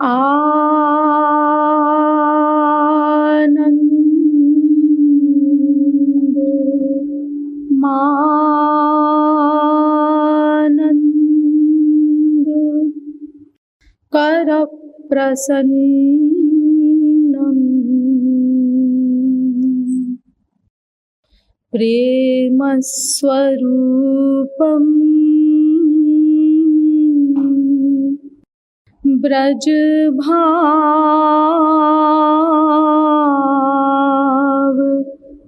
आनंद मानंद कर प्रसन्नम प्रेम स्वरूपम ब्रज भाव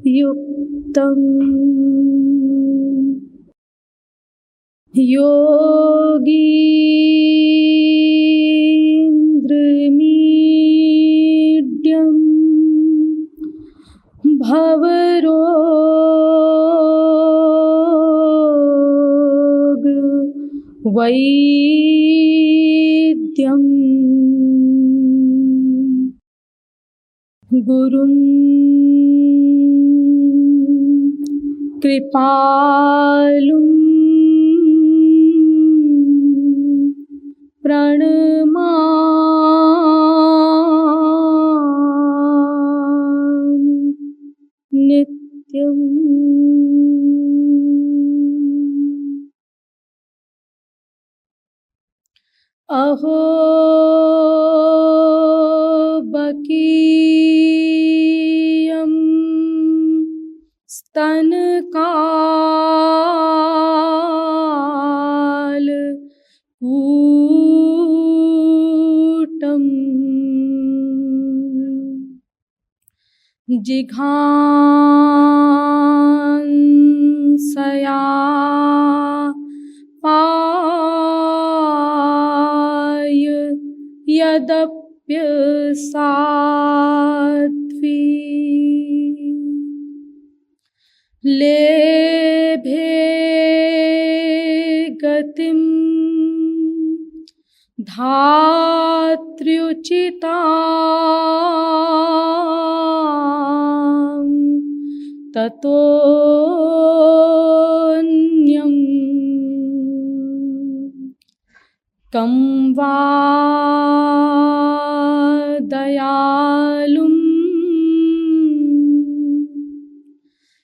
युक्तम योगीन्द्रमीड्यम भवरोग वैद्यम गुरुं कृपालुं प्रणमामि नित्यम्। अहो बकीयं स्तनकालकूटम् जिघांसया पाय यदप्यसाध्वी लेभे गतिं धात्र्युचितां ततोऽन्यं कं वा दयालुं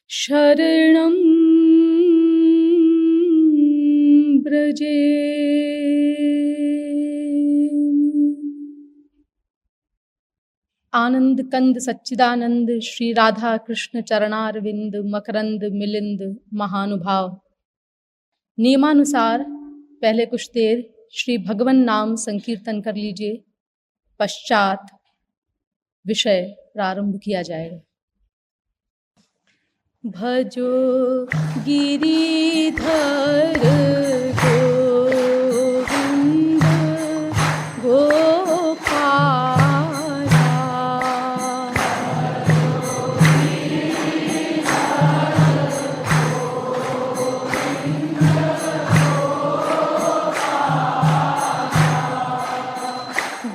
शरणं ब्रजे। आनंद कंद सच्चिदानंद श्री राधा कृष्ण चरणारविंद मकरंद मिलिंद महानुभाव। नियमानुसार पहले कुछ देर श्री भगवन नाम संकीर्तन कर लीजिए, पश्चात विषय प्रारंभ किया जाएगा। भजो गिरिधर गोविंद गोपाला,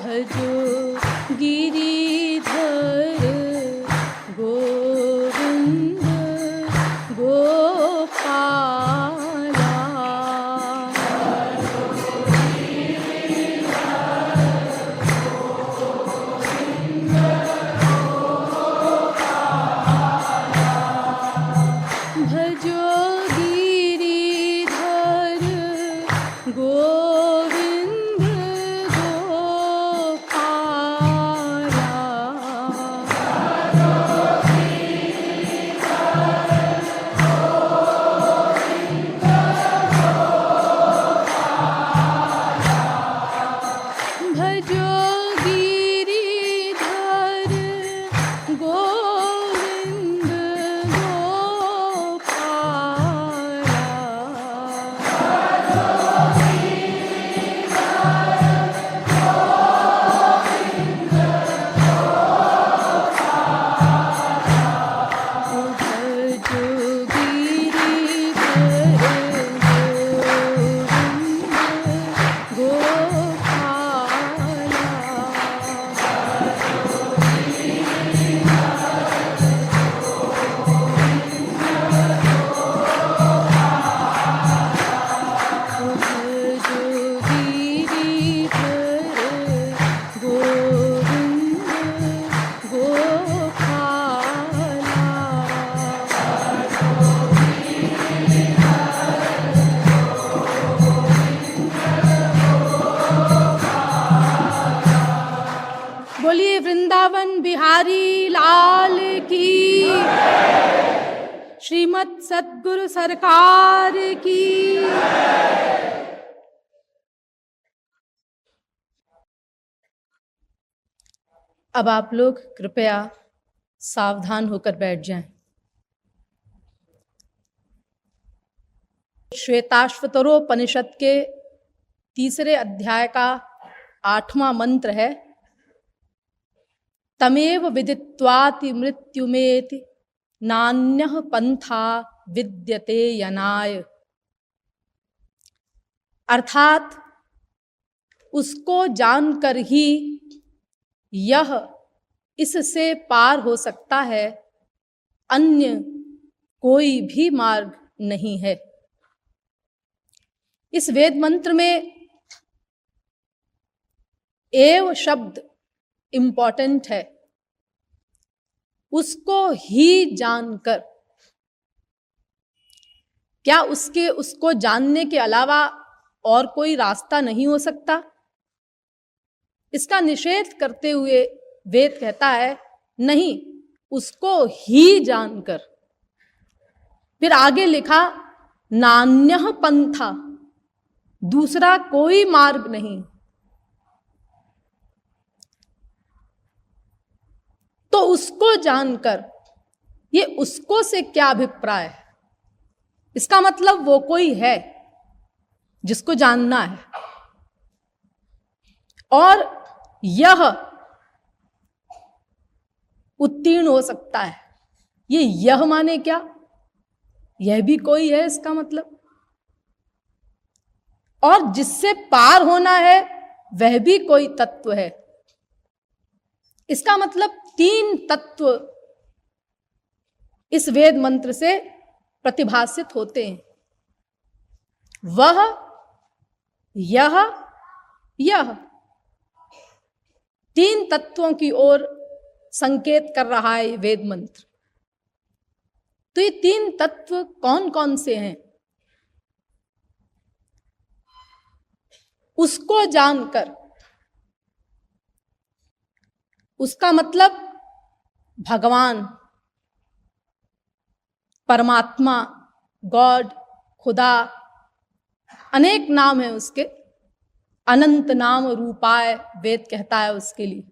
भजो गिरिधर गोविंद गोपाला, भजो गिरिधर गोविंद गोपाला, भजो गिरिधर गोविंद गोपाला, वृंदावन बिहारी लाल की, श्रीमद् सद्गुरु सरकार की। अब आप लोग कृपया सावधान होकर बैठ जाएं। श्वेताश्वतरोपनिषद के 3 अध्याय का 8वां मंत्र है, तमेव विदित्वाति मृत्युमेति नान्यः पंथा विद्यते यनाय। अर्थात उसको जानकर ही यह इससे पार हो सकता है, अन्य कोई भी मार्ग नहीं है। इस वेद मंत्र में एव शब्द इंपॉर्टेंट है। उसको ही जानकर, क्या उसको जानने के अलावा और कोई रास्ता नहीं हो सकता? इसका निषेध करते हुए वेद कहता है नहीं, उसको ही जानकर। फिर आगे लिखा नान्यः पंथा, दूसरा कोई मार्ग नहीं। तो उसको जानकर, ये उसको से क्या अभिप्राय है? इसका मतलब वो कोई है जिसको जानना है, और यह उत्तीर्ण हो सकता है। ये यह माने क्या? यह भी कोई है इसका मतलब। और जिससे पार होना है वह भी कोई तत्व है। इसका मतलब 3 तत्व इस वेद मंत्र से प्रतिभासित होते हैं। वह, यह 3 तत्वों की ओर संकेत कर रहा है वेद मंत्र। तो ये 3 तत्व कौन कौन से हैं? उसको जानकर, उसका मतलब भगवान, परमात्मा, गॉड, खुदा, अनेक नाम है उसके। अनंत नाम रूपाय वेद कहता है उसके लिए।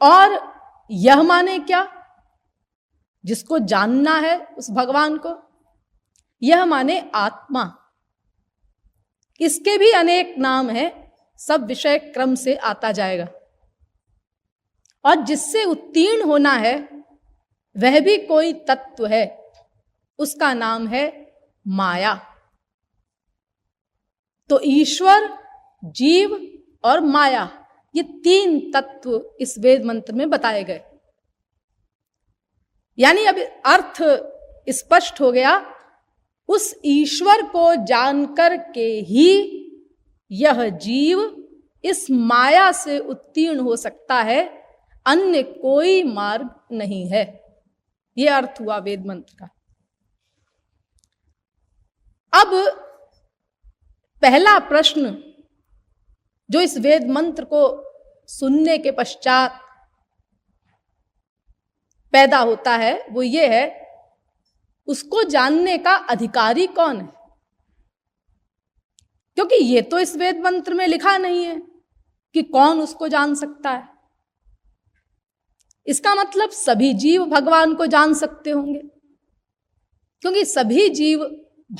और यह माने क्या? जिसको जानना है उस भगवान को, यह माने आत्मा। इसके भी अनेक नाम है, सब विषय क्रम से आता जाएगा। और जिससे उत्तीर्ण होना है वह भी कोई तत्व है, उसका नाम है माया। तो ईश्वर, जीव और माया, ये 3 तत्व इस वेद मंत्र में बताए गए। यानी अब अर्थ स्पष्ट हो गया। उस ईश्वर को जानकर के ही यह जीव इस माया से उत्तीर्ण हो सकता है, अन्य कोई मार्ग नहीं है। यह अर्थ हुआ वेद मंत्र का। अब पहला प्रश्न जो इस वेद मंत्र को सुनने के पश्चात पैदा होता है वो ये है, उसको जानने का अधिकारी कौन है? क्योंकि ये तो इस वेद मंत्र में लिखा नहीं है कि कौन उसको जान सकता है। इसका मतलब सभी जीव भगवान को जान सकते होंगे, क्योंकि सभी जीव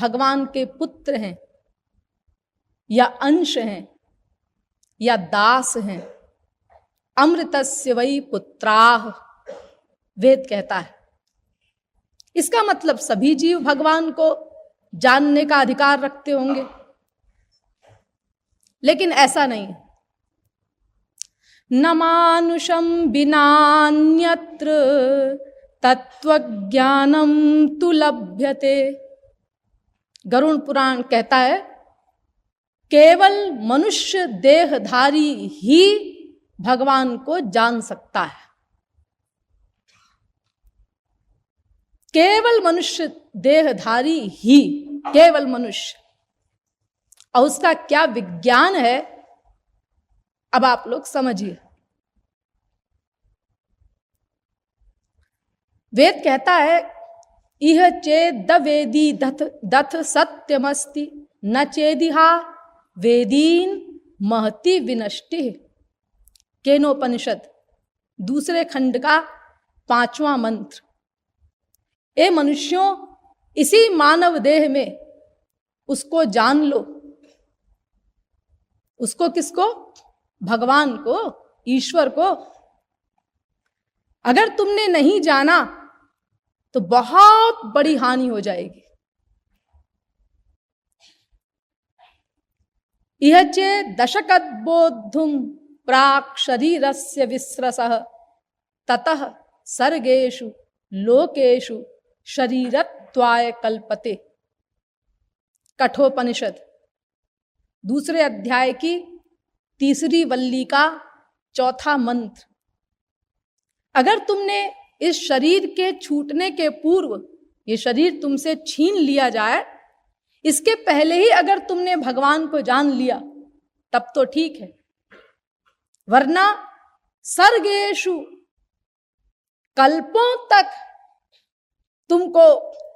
भगवान के पुत्र हैं या अंश हैं या दास हैं। अमृतस्य वै पुत्राः वेद कहता है। इसका मतलब सभी जीव भगवान को जानने का अधिकार रखते होंगे, लेकिन ऐसा नहीं। न मानुषं विनान्यत्र तत्वज्ञानम तु लभ्यते। गरुड़ पुराण कहता है केवल मनुष्य देहधारी ही भगवान को जान सकता है। केवल मनुष्य देहधारी ही, केवल मनुष्य। और उसका क्या विज्ञान है अब आप लोग समझिए। वेद कहता है इह चेद वेदी दथ सत्यमस्ति न चेदिहा वेदीन महति विनष्टि। केनोपनिषद दूसरे खंड का 5वां मंत्र। ए मनुष्यों, इसी मानव देह में उसको जान लो। उसको किसको? भगवान को, ईश्वर को। अगर तुमने नहीं जाना तो बहुत बड़ी हानि हो जाएगी। इह चे दशकद्बोद्धुम प्राक् शरीरस्य विस्रसः ततः सर्गेषु लोकेषु शरीरत्वाय कल्पते। कठोपनिषद दूसरे अध्याय की 3री वल्ली का 4था मंत्र। अगर तुमने इस शरीर के छूटने के पूर्व, ये शरीर तुमसे छीन लिया जाए, इसके पहले ही अगर तुमने भगवान को जान लिया तब तो ठीक है, वरना सर्गेषु कल्पों तक तुमको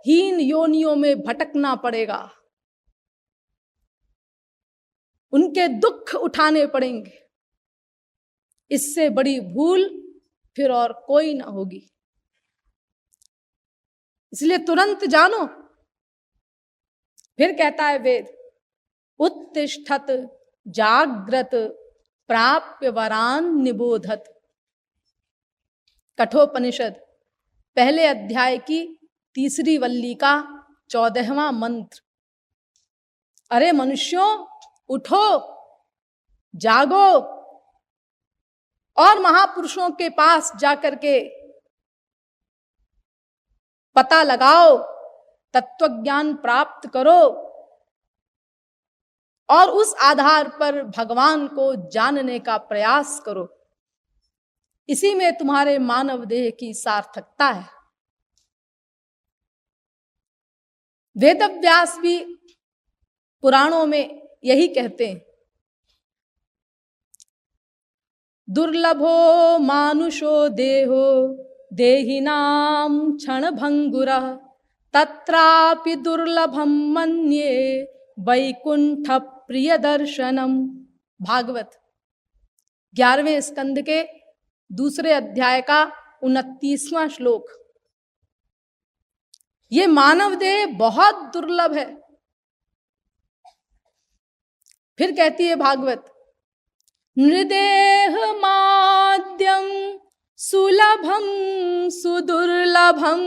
हीन योनियों में भटकना पड़ेगा, उनके दुख उठाने पड़ेंगे। इससे बड़ी भूल फिर और कोई ना होगी। इसलिए तुरंत जानो। फिर कहता है वेद उत्तिष्ठत जाग्रत प्राप्य वरान निबोधत। कठोपनिषद पहले अध्याय की 3री वल्ली का 14वां मंत्र। अरे मनुष्यों, उठो, जागो और महापुरुषों के पास जाकर के पता लगाओ, तत्वज्ञान प्राप्त करो और उस आधार पर भगवान को जानने का प्रयास करो। इसी में तुम्हारे मानव देह की सार्थकता है। वेदव्यास भी पुराणों में यही कहते हैं, दुर्लभो मानुषो देहो देहिनाम क्षण भंगुरः तत्रापि दुर्लभम मन्ये वैकुंठ प्रिय दर्शनम। भागवत 11वें स्कंद के दूसरे अध्याय का 29वां श्लोक। ये मानव देह बहुत दुर्लभ है। फिर कहती है भागवत नृदेह माद्यम सुलभम सुदुर्लभम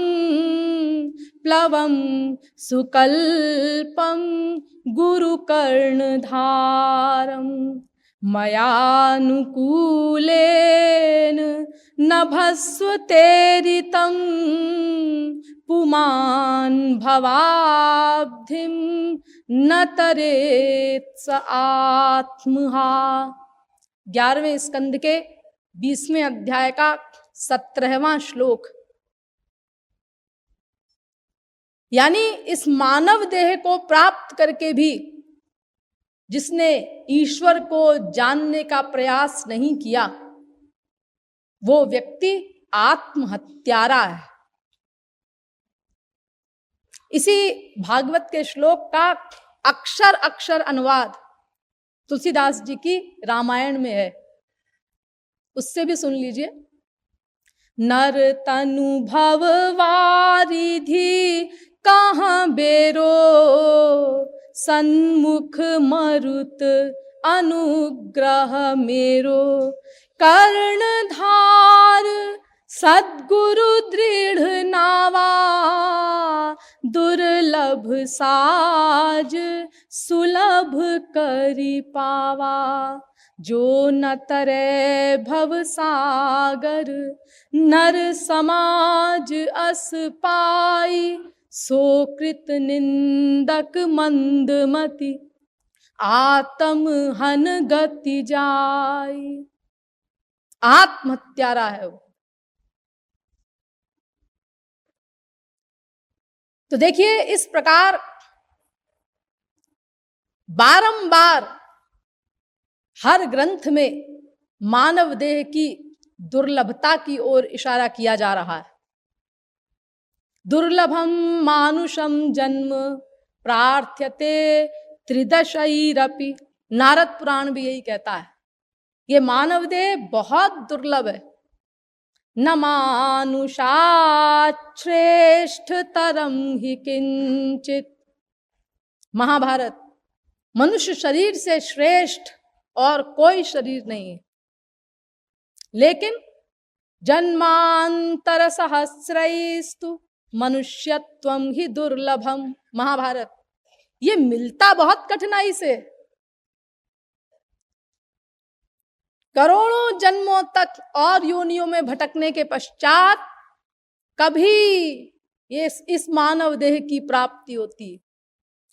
प्लवम सुकल्पम गुरुकर्णधारम मयानुकूलेन नभस्वतेरितं पुमान भवाब्धिम न तरेत्स आत्महा। 11वें स्कंद के 20वें अध्याय का 17वां श्लोक। यानी इस मानव देह को प्राप्त करके भी जिसने ईश्वर को जानने का प्रयास नहीं किया, वो व्यक्ति आत्महत्यारा है। इसी भागवत के श्लोक का अक्षर अक्षर अनुवाद तुलसीदास जी की रामायण में है, उससे भी सुन लीजिए। नर तनु भव वारिधि कहाँ बेरो सन्मुख मरुत अनुग्रह मेरो कर्णधार सद्गुरु दृढ़ नावा दुर्लभ साज सुलभ करि पावा जो न तरे भव सागर नर समाज अस पाई सो कृत निंदक मंदमति आत्म हन गति जाई। आत्महत्यारा है वो। तो देखिए, इस प्रकार बारंबार हर ग्रंथ में मानव देह की दुर्लभता की ओर इशारा किया जा रहा है। दुर्लभम मानुषम जन्म प्रार्थ्यते त्रिदशैरपि, नारद पुराण भी यही कहता है, ये मानव देह बहुत दुर्लभ है। न मानुषात् श्रेष्ठतरं हि किंचित, महाभारत, मनुष्य शरीर से श्रेष्ठ और कोई शरीर नहीं है। लेकिन जन्मांतर सहस्रैस्तु मनुष्यत्वं ही दुर्लभम, महाभारत, ये मिलता बहुत कठिनाई से। करोड़ों जन्मों तक और योनियों में भटकने के पश्चात कभी ये इस मानव देह की प्राप्ति होती है।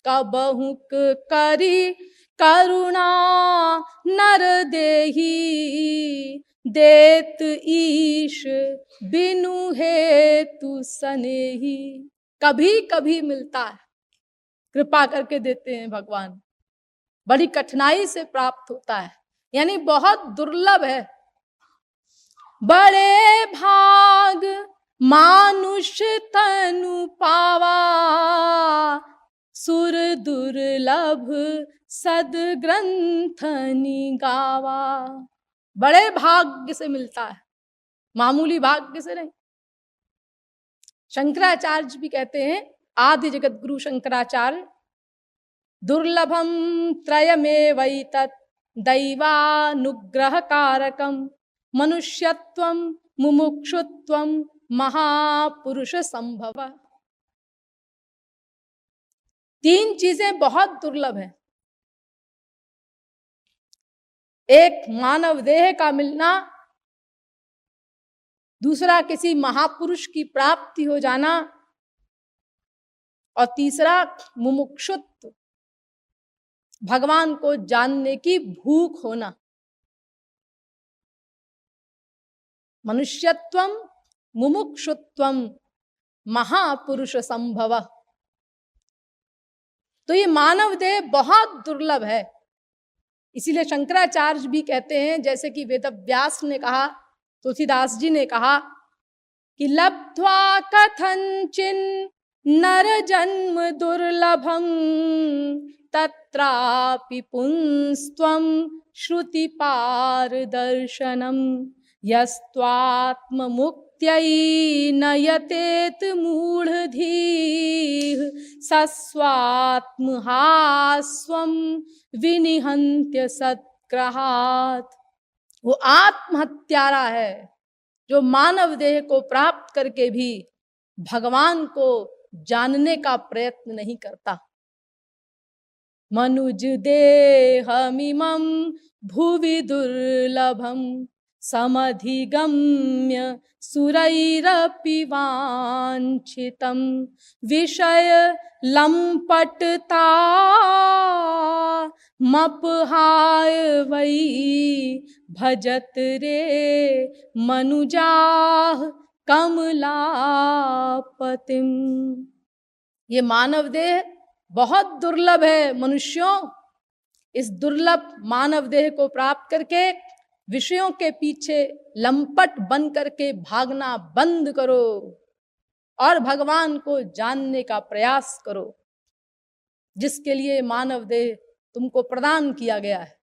कबहुक करी करुणा नर देही, देत ईश बिनु हेतु सनेही। कभी कभी मिलता है, कृपा करके देते हैं भगवान, बड़ी कठिनाई से प्राप्त होता है, यानी बहुत दुर्लभ है। बड़े भाग मानुष तनु पावा, सुर दुर्लभ सदग्रंथनि गावा। बड़े भाग्य से मिलता है, मामूली भाग्य से नहीं। शंकराचार्य भी कहते हैं, आदि जगत गुरु शंकराचार्य, दुर्लभम त्रयमेवैतत् दैवानुग्रह कारकम, मनुष्यत्वम मुमुक्षुत्वम महापुरुष संभव। तीन चीजें बहुत दुर्लभ हैं। एक मानव देह का मिलना, दूसरा किसी महापुरुष की प्राप्ति हो जाना, और तीसरा मुमुक्षुत्व, भगवान को जानने की भूख होना। मनुष्यत्वम मुमुक्षुत्वम महापुरुष संभव। तो ये मानव देह बहुत दुर्लभ है। इसीलिए शंकराचार्य भी कहते हैं, जैसे कि वेदव्यास ने कहा, तुलसीदास जी ने कहा कि लब्ध्वा कथंचिन नर जन्म दुर्लभम, तत्रापि पुंस्त्वं श्रुति पारदर्शनम, यस्त्वात्म मुक्त्यै नयतेत मूढ़धीः, सस्वात्म हास्वं विनिहन्त्य सत्ग्रहात्। वो आत्महत्यारा है जो मानव देह को प्राप्त करके भी भगवान को जानने का प्रयत्न नहीं करता। मनुज देहमिमं भुवि दुर्लभम, समधिगम्य सुरैरपि वाञ्छितं, विषय लंपटता मपहाय वै, भजत रे मनुजाः कमलापतिम। ये मानव देह बहुत दुर्लभ है। मनुष्यों, इस दुर्लभ मानव देह को प्राप्त करके विषयों के पीछे लंपट बन करके भागना बंद करो और भगवान को जानने का प्रयास करो, जिसके लिए मानव देह तुमको प्रदान किया गया है।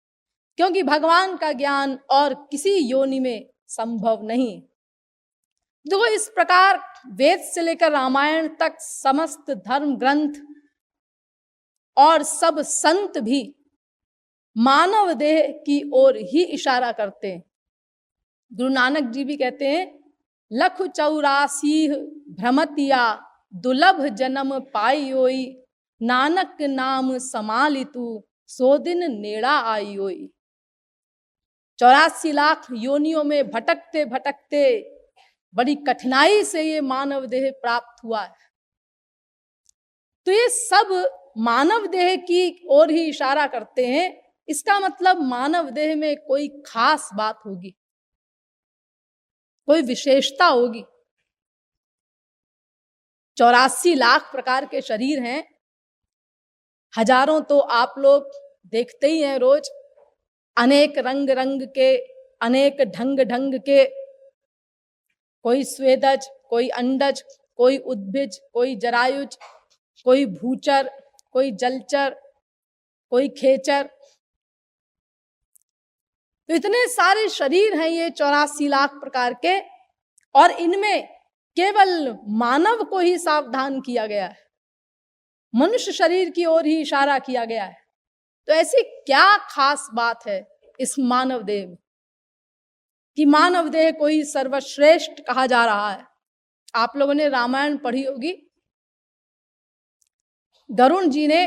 क्योंकि भगवान का ज्ञान और किसी योनि में संभव नहीं। देखो, इस प्रकार वेद से लेकर रामायण तक समस्त धर्म ग्रंथ और सब संत भी मानव देह की ओर ही इशारा करते हैं। गुरु नानक जी भी कहते हैं, लख 84 भ्रमतिया दुलभ जन्म पाइयोई, नानक नाम समालितु सो दिन नेड़ा आइयोई। 84 लाख योनियों में भटकते भटकते बड़ी कठिनाई से ये मानव देह प्राप्त हुआ है। तो ये सब मानव देह की ओर ही इशारा करते हैं। इसका मतलब मानव देह में कोई खास बात होगी, कोई विशेषता होगी। 84 लाख प्रकार के शरीर हैं, हजारों तो आप लोग देखते ही हैं रोज, अनेक रंग रंग के, अनेक ढंग ढंग के, कोई स्वेदज, कोई अंडज, कोई उद्भिज, कोई जरायुज, कोई भूचर, कोई जलचर, कोई खेचर। तो इतने सारे शरीर हैं ये 84 लाख प्रकार के, और इनमें केवल मानव को ही सावधान किया गया है, मनुष्य शरीर की ओर ही इशारा किया गया है। तो ऐसी क्या खास बात है इस मानव देह में कि मानव देह को ही सर्वश्रेष्ठ कहा जा रहा है? आप लोगों ने रामायण पढ़ी होगी। गरुण जी ने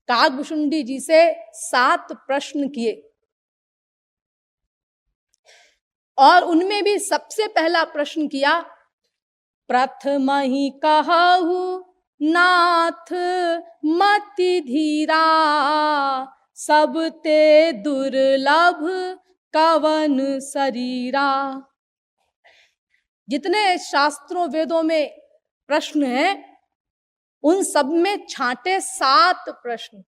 काकभुशुंडी जी से 7 प्रश्न किए, और उनमें भी सबसे पहला प्रश्न किया, प्रथम ही कहु नाथ मति धीरा, सब ते दुर्लभ कवन शरीरा। जितने शास्त्रों वेदों में प्रश्न हैं उन सब में छांटे 7 प्रश्न,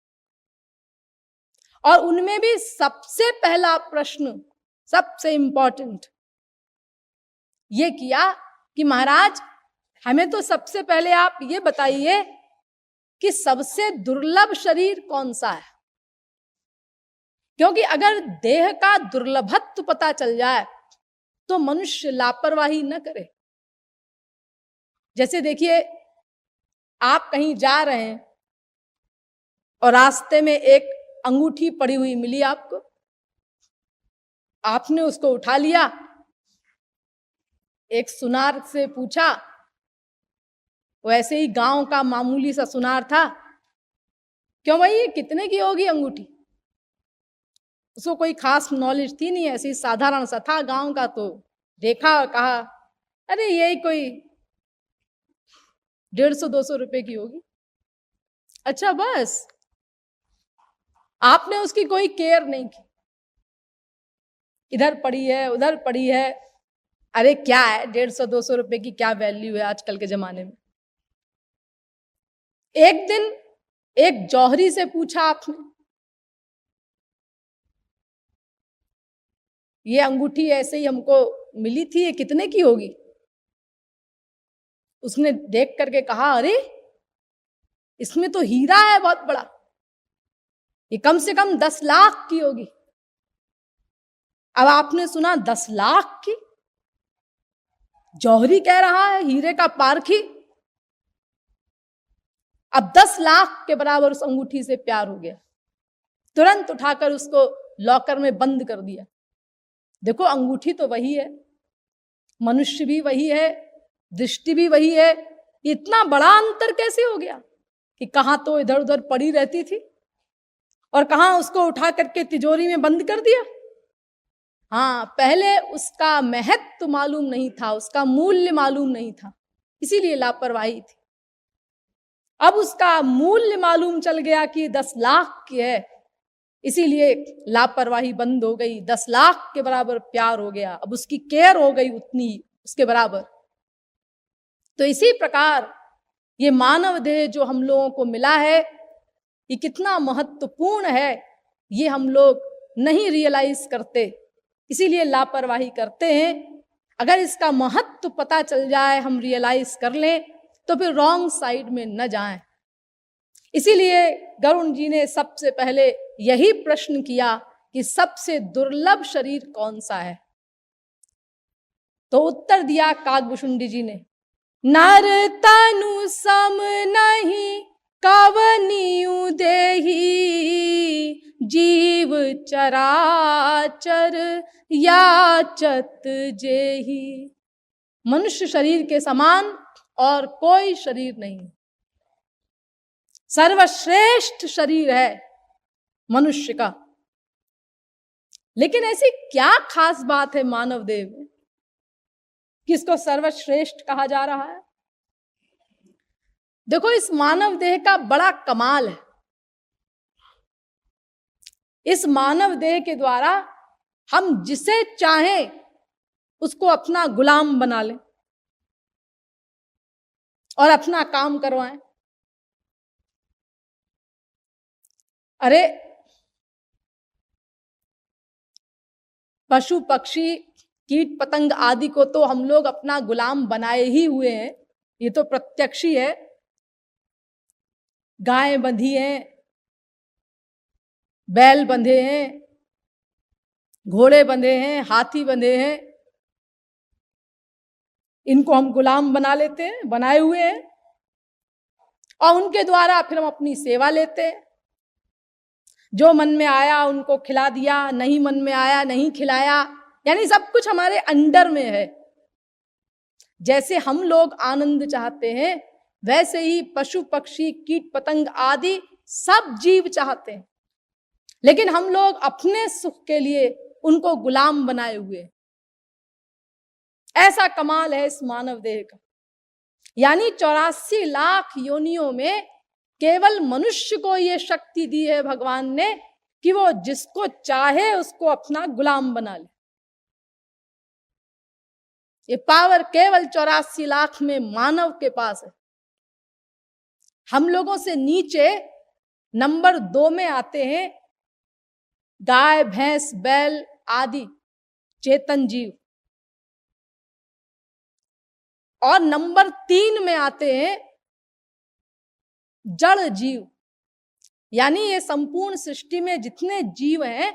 और उनमें भी सबसे पहला प्रश्न, सबसे इंपॉर्टेंट ये किया कि महाराज हमें तो सबसे पहले आप ये बताइए कि सबसे दुर्लभ शरीर कौन सा है। क्योंकि अगर देह का दुर्लभत्व पता चल जाए तो मनुष्य लापरवाही न करे। जैसे देखिए, आप कहीं जा रहे हैं और रास्ते में एक अंगूठी पड़ी हुई मिली आपको, आपने उसको उठा लिया, एक सुनार से पूछा, वैसे ही गांव का मामूली सा सुनार था, क्यों भाई ये कितने की होगी अंगूठी? उसको कोई खास नॉलेज थी नहीं, ऐसी साधारण सा था गांव का। तो देखा और कहा, अरे यही कोई 150-200 रुपए की होगी। अच्छा, बस आपने उसकी कोई केयर नहीं की, इधर पड़ी है उधर पड़ी है। अरे क्या है 150-200 रुपए की क्या वैल्यू है आजकल के जमाने में। एक दिन एक जौहरी से पूछा आपने, ये अंगूठी ऐसे ही हमको मिली थी, ये कितने की होगी? उसने देख करके कहा, अरे इसमें तो हीरा है बहुत बड़ा, ये कम से कम 10 लाख की होगी। अब आपने सुना 10 लाख की, जौहरी कह रहा है हीरे का पारखी। अब 10 लाख के बराबर उस अंगूठी से प्यार हो गया, तुरंत उठाकर उसको लॉकर में बंद कर दिया। देखो, अंगूठी तो वही है, मनुष्य भी वही है, दृष्टि भी वही है, इतना बड़ा अंतर कैसे हो गया कि कहां तो इधर उधर पड़ी रहती थी और कहां उसको उठा करके तिजोरी में बंद कर दिया। हाँ, पहले उसका महत्व मालूम नहीं था, उसका मूल्य मालूम नहीं था, इसीलिए लापरवाही थी। अब उसका मूल्य मालूम चल गया कि 10 लाख की है, इसीलिए लापरवाही बंद हो गई। 10 लाख के बराबर प्यार हो गया, अब उसकी केयर हो गई उतनी उसके बराबर। तो इसी प्रकार ये मानव देह जो हम लोगों को मिला है, ये कितना महत्वपूर्ण है, ये हम लोग नहीं रियलाइज करते, इसीलिए लापरवाही करते हैं। अगर इसका महत्व पता चल जाए, हम रियलाइज कर लें, तो फिर रॉन्ग साइड में न जाएं। इसीलिए गरुण जी ने सबसे पहले यही प्रश्न किया कि सबसे दुर्लभ शरीर कौन सा है। तो उत्तर दिया काकभुशुंडी जी ने, नर तनु सम नहीं कवनियु देही, जीव चराचर याचत जेही। मनुष्य शरीर के समान और कोई शरीर नहीं, सर्वश्रेष्ठ शरीर है मनुष्य का। लेकिन ऐसी क्या खास बात है मानव देह में कि इसको सर्वश्रेष्ठ कहा जा रहा है? देखो, इस मानव देह का बड़ा कमाल है। इस मानव देह के द्वारा हम जिसे चाहें उसको अपना गुलाम बना लें और अपना काम करवाएं। अरे पशु पक्षी कीट पतंग आदि को तो हम लोग अपना गुलाम बनाए ही हुए हैं, ये तो प्रत्यक्ष ही है। गाय बंधी हैं, बैल बंधे हैं, घोड़े बंधे हैं, हाथी बंधे हैं, इनको हम गुलाम बना लेते हैं, बनाए हुए हैं, और उनके द्वारा फिर हम अपनी सेवा लेते हैं। जो मन में आया उनको खिला दिया, नहीं मन में आया नहीं खिलाया, यानी सब कुछ हमारे अंडर में है। जैसे हम लोग आनंद चाहते हैं, वैसे ही पशु पक्षी कीट पतंग आदि सब जीव चाहते हैं, लेकिन हम लोग अपने सुख के लिए उनको गुलाम बनाए हुए। ऐसा कमाल है इस मानव देह का। यानी 84 लाख योनियों में केवल मनुष्य को यह शक्ति दी है भगवान ने कि वो जिसको चाहे उसको अपना गुलाम बना ले। ये पावर केवल 84 लाख में मानव के पास है। हम लोगों से नीचे नंबर 2 में आते हैं गाय भैंस बैल आदि चेतन जीव, और नंबर 3 में आते हैं जड़ जीव। यानी ये संपूर्ण सृष्टि में जितने जीव हैं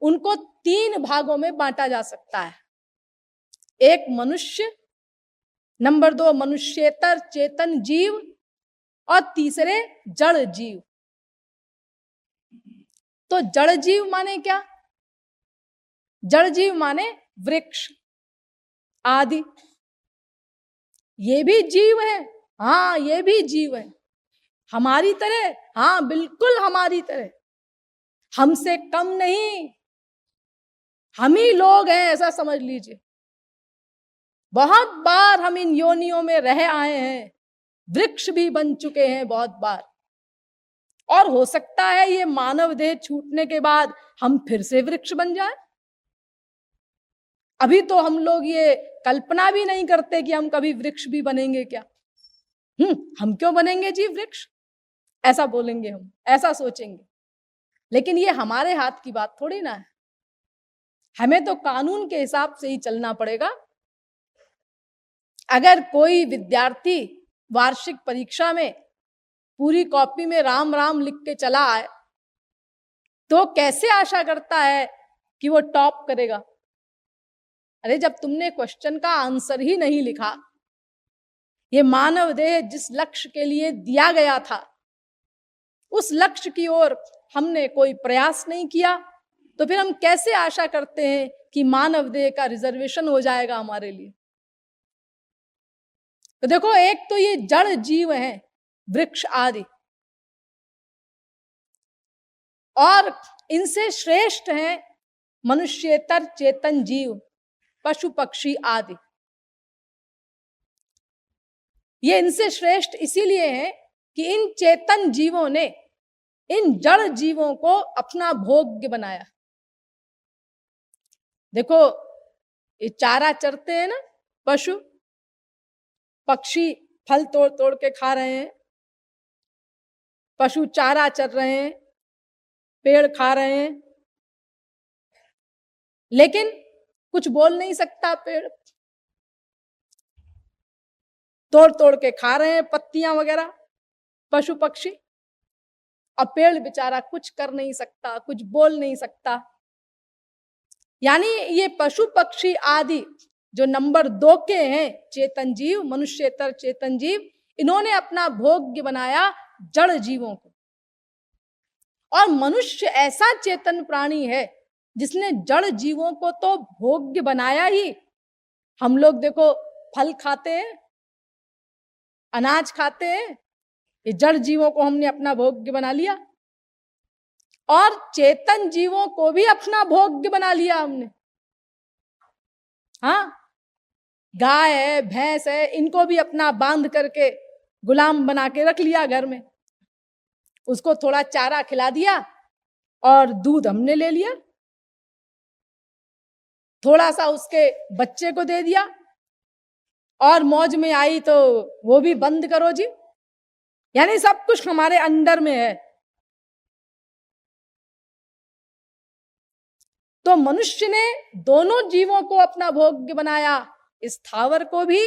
उनको 3 भागों में बांटा जा सकता है। एक मनुष्य, नंबर 2 मनुष्येतर चेतन जीव, और तीसरे जड़ जीव। तो जड़ जीव माने क्या? जड़ जीव माने वृक्ष आदि, ये भी जीव है। हाँ, ये भी जीव है हमारी तरह। हाँ, बिल्कुल हमारी तरह, हमसे कम नहीं, हम ही लोग हैं ऐसा समझ लीजिए। बहुत बार हम इन योनियों में रह आए हैं, वृक्ष भी बन चुके हैं बहुत बार, और हो सकता है ये मानव देह छूटने के बाद हम फिर से वृक्ष बन जाए। अभी तो हम लोग ये कल्पना भी नहीं करते कि हम कभी वृक्ष भी बनेंगे क्या। हम क्यों बनेंगे जी वृक्ष, ऐसा बोलेंगे हम, ऐसा सोचेंगे। लेकिन ये हमारे हाथ की बात थोड़ी ना है, हमें तो कानून के हिसाब से ही चलना पड़ेगा। अगर कोई विद्यार्थी वार्षिक परीक्षा में पूरी कॉपी में राम राम लिख के चला आए तो कैसे आशा करता है कि वो टॉप करेगा? अरे जब तुमने क्वेश्चन का आंसर ही नहीं लिखा, ये मानव देह जिस लक्ष्य के लिए दिया गया था उस लक्ष्य की ओर हमने कोई प्रयास नहीं किया, तो फिर हम कैसे आशा करते हैं कि मानव देह का रिजर्वेशन हो जाएगा हमारे लिए? तो देखो, एक तो ये जड़ जीव हैं वृक्ष आदि, और इनसे श्रेष्ठ हैं मनुष्येतर चेतन जीव पशु पक्षी आदि। ये इनसे श्रेष्ठ इसीलिए हैं कि इन चेतन जीवों ने इन जड़ जीवों को अपना भोग्य बनाया। देखो, ये चारा चरते हैं ना, पशु पक्षी फल तोड़ तोड़ के खा रहे हैं, पशु चारा चर रहे हैं, पेड़ खा रहे हैं, लेकिन कुछ बोल नहीं सकता पेड़, तोड़ तोड़ के खा रहे हैं पत्तियां वगैरह पशु पक्षी, और पेड़ बेचारा कुछ कर नहीं सकता, कुछ बोल नहीं सकता। यानी ये पशु पक्षी आदि जो नंबर 2 के हैं चेतन जीव, मनुष्येतर चेतन जीव, इन्होंने अपना भोग्य बनाया जड़ जीवों को। और मनुष्य ऐसा चेतन प्राणी है जिसने जड़ जीवों को तो भोग्य बनाया ही। हम लोग देखो फल खाते हैं, अनाज खाते हैं, ये जड़ जीवों को हमने अपना भोग्य बना लिया, और चेतन जीवों को भी अपना भोग्य बना लिया हमने। हाँ, गाय है भैंस है, इनको भी अपना बांध करके गुलाम बना के रख लिया घर में, उसको थोड़ा चारा खिला दिया और दूध हमने ले लिया, थोड़ा सा उसके बच्चे को दे दिया, और मौज में आई तो वो भी बंद करो जी। यानी सब कुछ हमारे अंडर में है। तो मनुष्य ने दोनों जीवों को अपना भोग्य बनाया, स्थावर को भी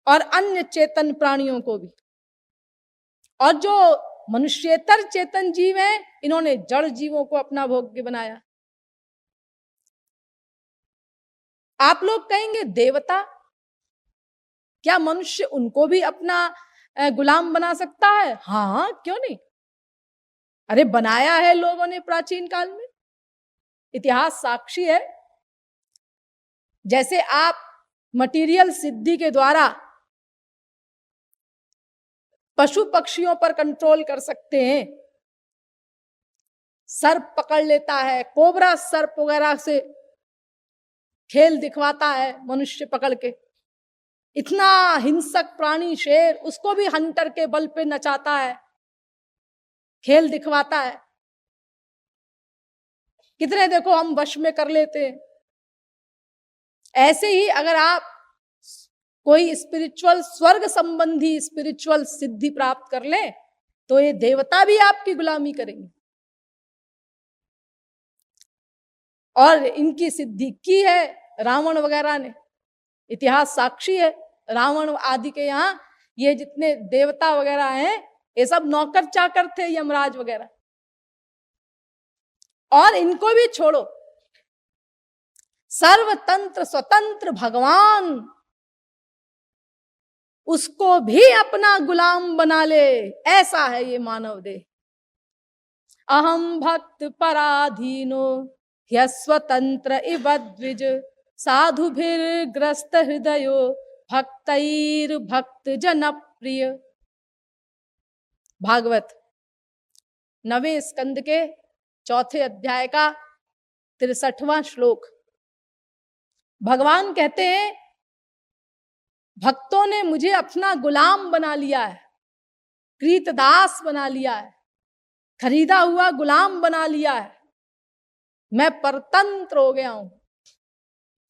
और अन्य चेतन प्राणियों को भी। और जो मनुष्येतर चेतन जीव हैं, इन्होंने जड़ जीवों को अपना भोग्य बनाया। आप लोग कहेंगे देवता, क्या मनुष्य उनको भी अपना गुलाम बना सकता है? हाँ, क्यों नहीं? अरे बनाया है लोगों ने प्राचीन काल में, इतिहास साक्षी है। जैसे आप मटीरियल सिद्धि के द्वारा पशु पक्षियों पर कंट्रोल कर सकते हैं, सर्प पकड़ लेता है, कोबरा सर्प वगैरह से खेल दिखवाता है मनुष्य पकड़ के। इतना हिंसक प्राणी शेर, उसको भी हंटर के बल पे नचाता है, खेल दिखवाता है। कितने देखो हम वश में कर लेते हैं। ऐसे ही अगर आप कोई स्पिरिचुअल स्वर्ग संबंधी स्पिरिचुअल सिद्धि प्राप्त कर ले, तो ये देवता भी आपकी गुलामी करेंगे। और इनकी सिद्धि की है रावण वगैरह ने, इतिहास साक्षी है। रावण आदि के यहाँ ये जितने देवता वगैरह हैं, ये सब नौकर चाकर थे, यमराज वगैरह। और इनको भी छोड़ो, सर्वतंत्र स्वतंत्र भगवान, उसको भी अपना गुलाम बना ले, ऐसा है ये मानव देह। अहम भक्त पराधीनो ह्यस्वतंत्र इव द्विज, साधुभिर्ग्रस्त हृदयो भक्तैर भक्त जन प्रिय। भागवत 9वें स्कंद के 4थे अध्याय का 63वां श्लोक। भगवान कहते हैं, भक्तों ने मुझे अपना गुलाम बना लिया है, कृतदास बना लिया है, खरीदा हुआ गुलाम बना लिया है, मैं परतंत्र हो गया हूं।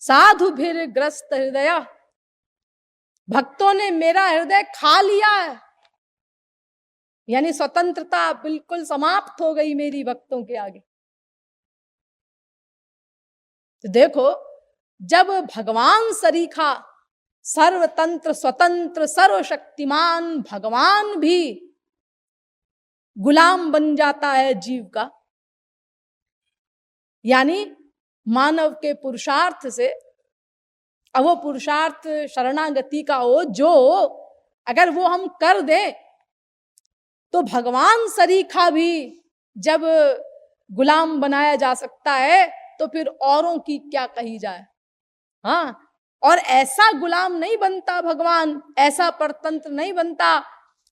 साधु भीर ग्रस्त हृदय, भक्तों ने मेरा हृदय खा लिया है, यानी स्वतंत्रता बिल्कुल समाप्त हो गई मेरी भक्तों के आगे। तो देखो, जब भगवान सरीखा सर्वतंत्र स्वतंत्र सर्वशक्तिमान भगवान भी गुलाम बन जाता है जीव का, यानी मानव के पुरुषार्थ से, अब वो पुरुषार्थ शरणागति का हो, जो अगर वो हम कर दें तो भगवान सरीखा भी जब गुलाम बनाया जा सकता है, तो फिर औरों की क्या कही जाए। हाँ, और ऐसा गुलाम नहीं बनता भगवान, ऐसा परतंत्र नहीं बनता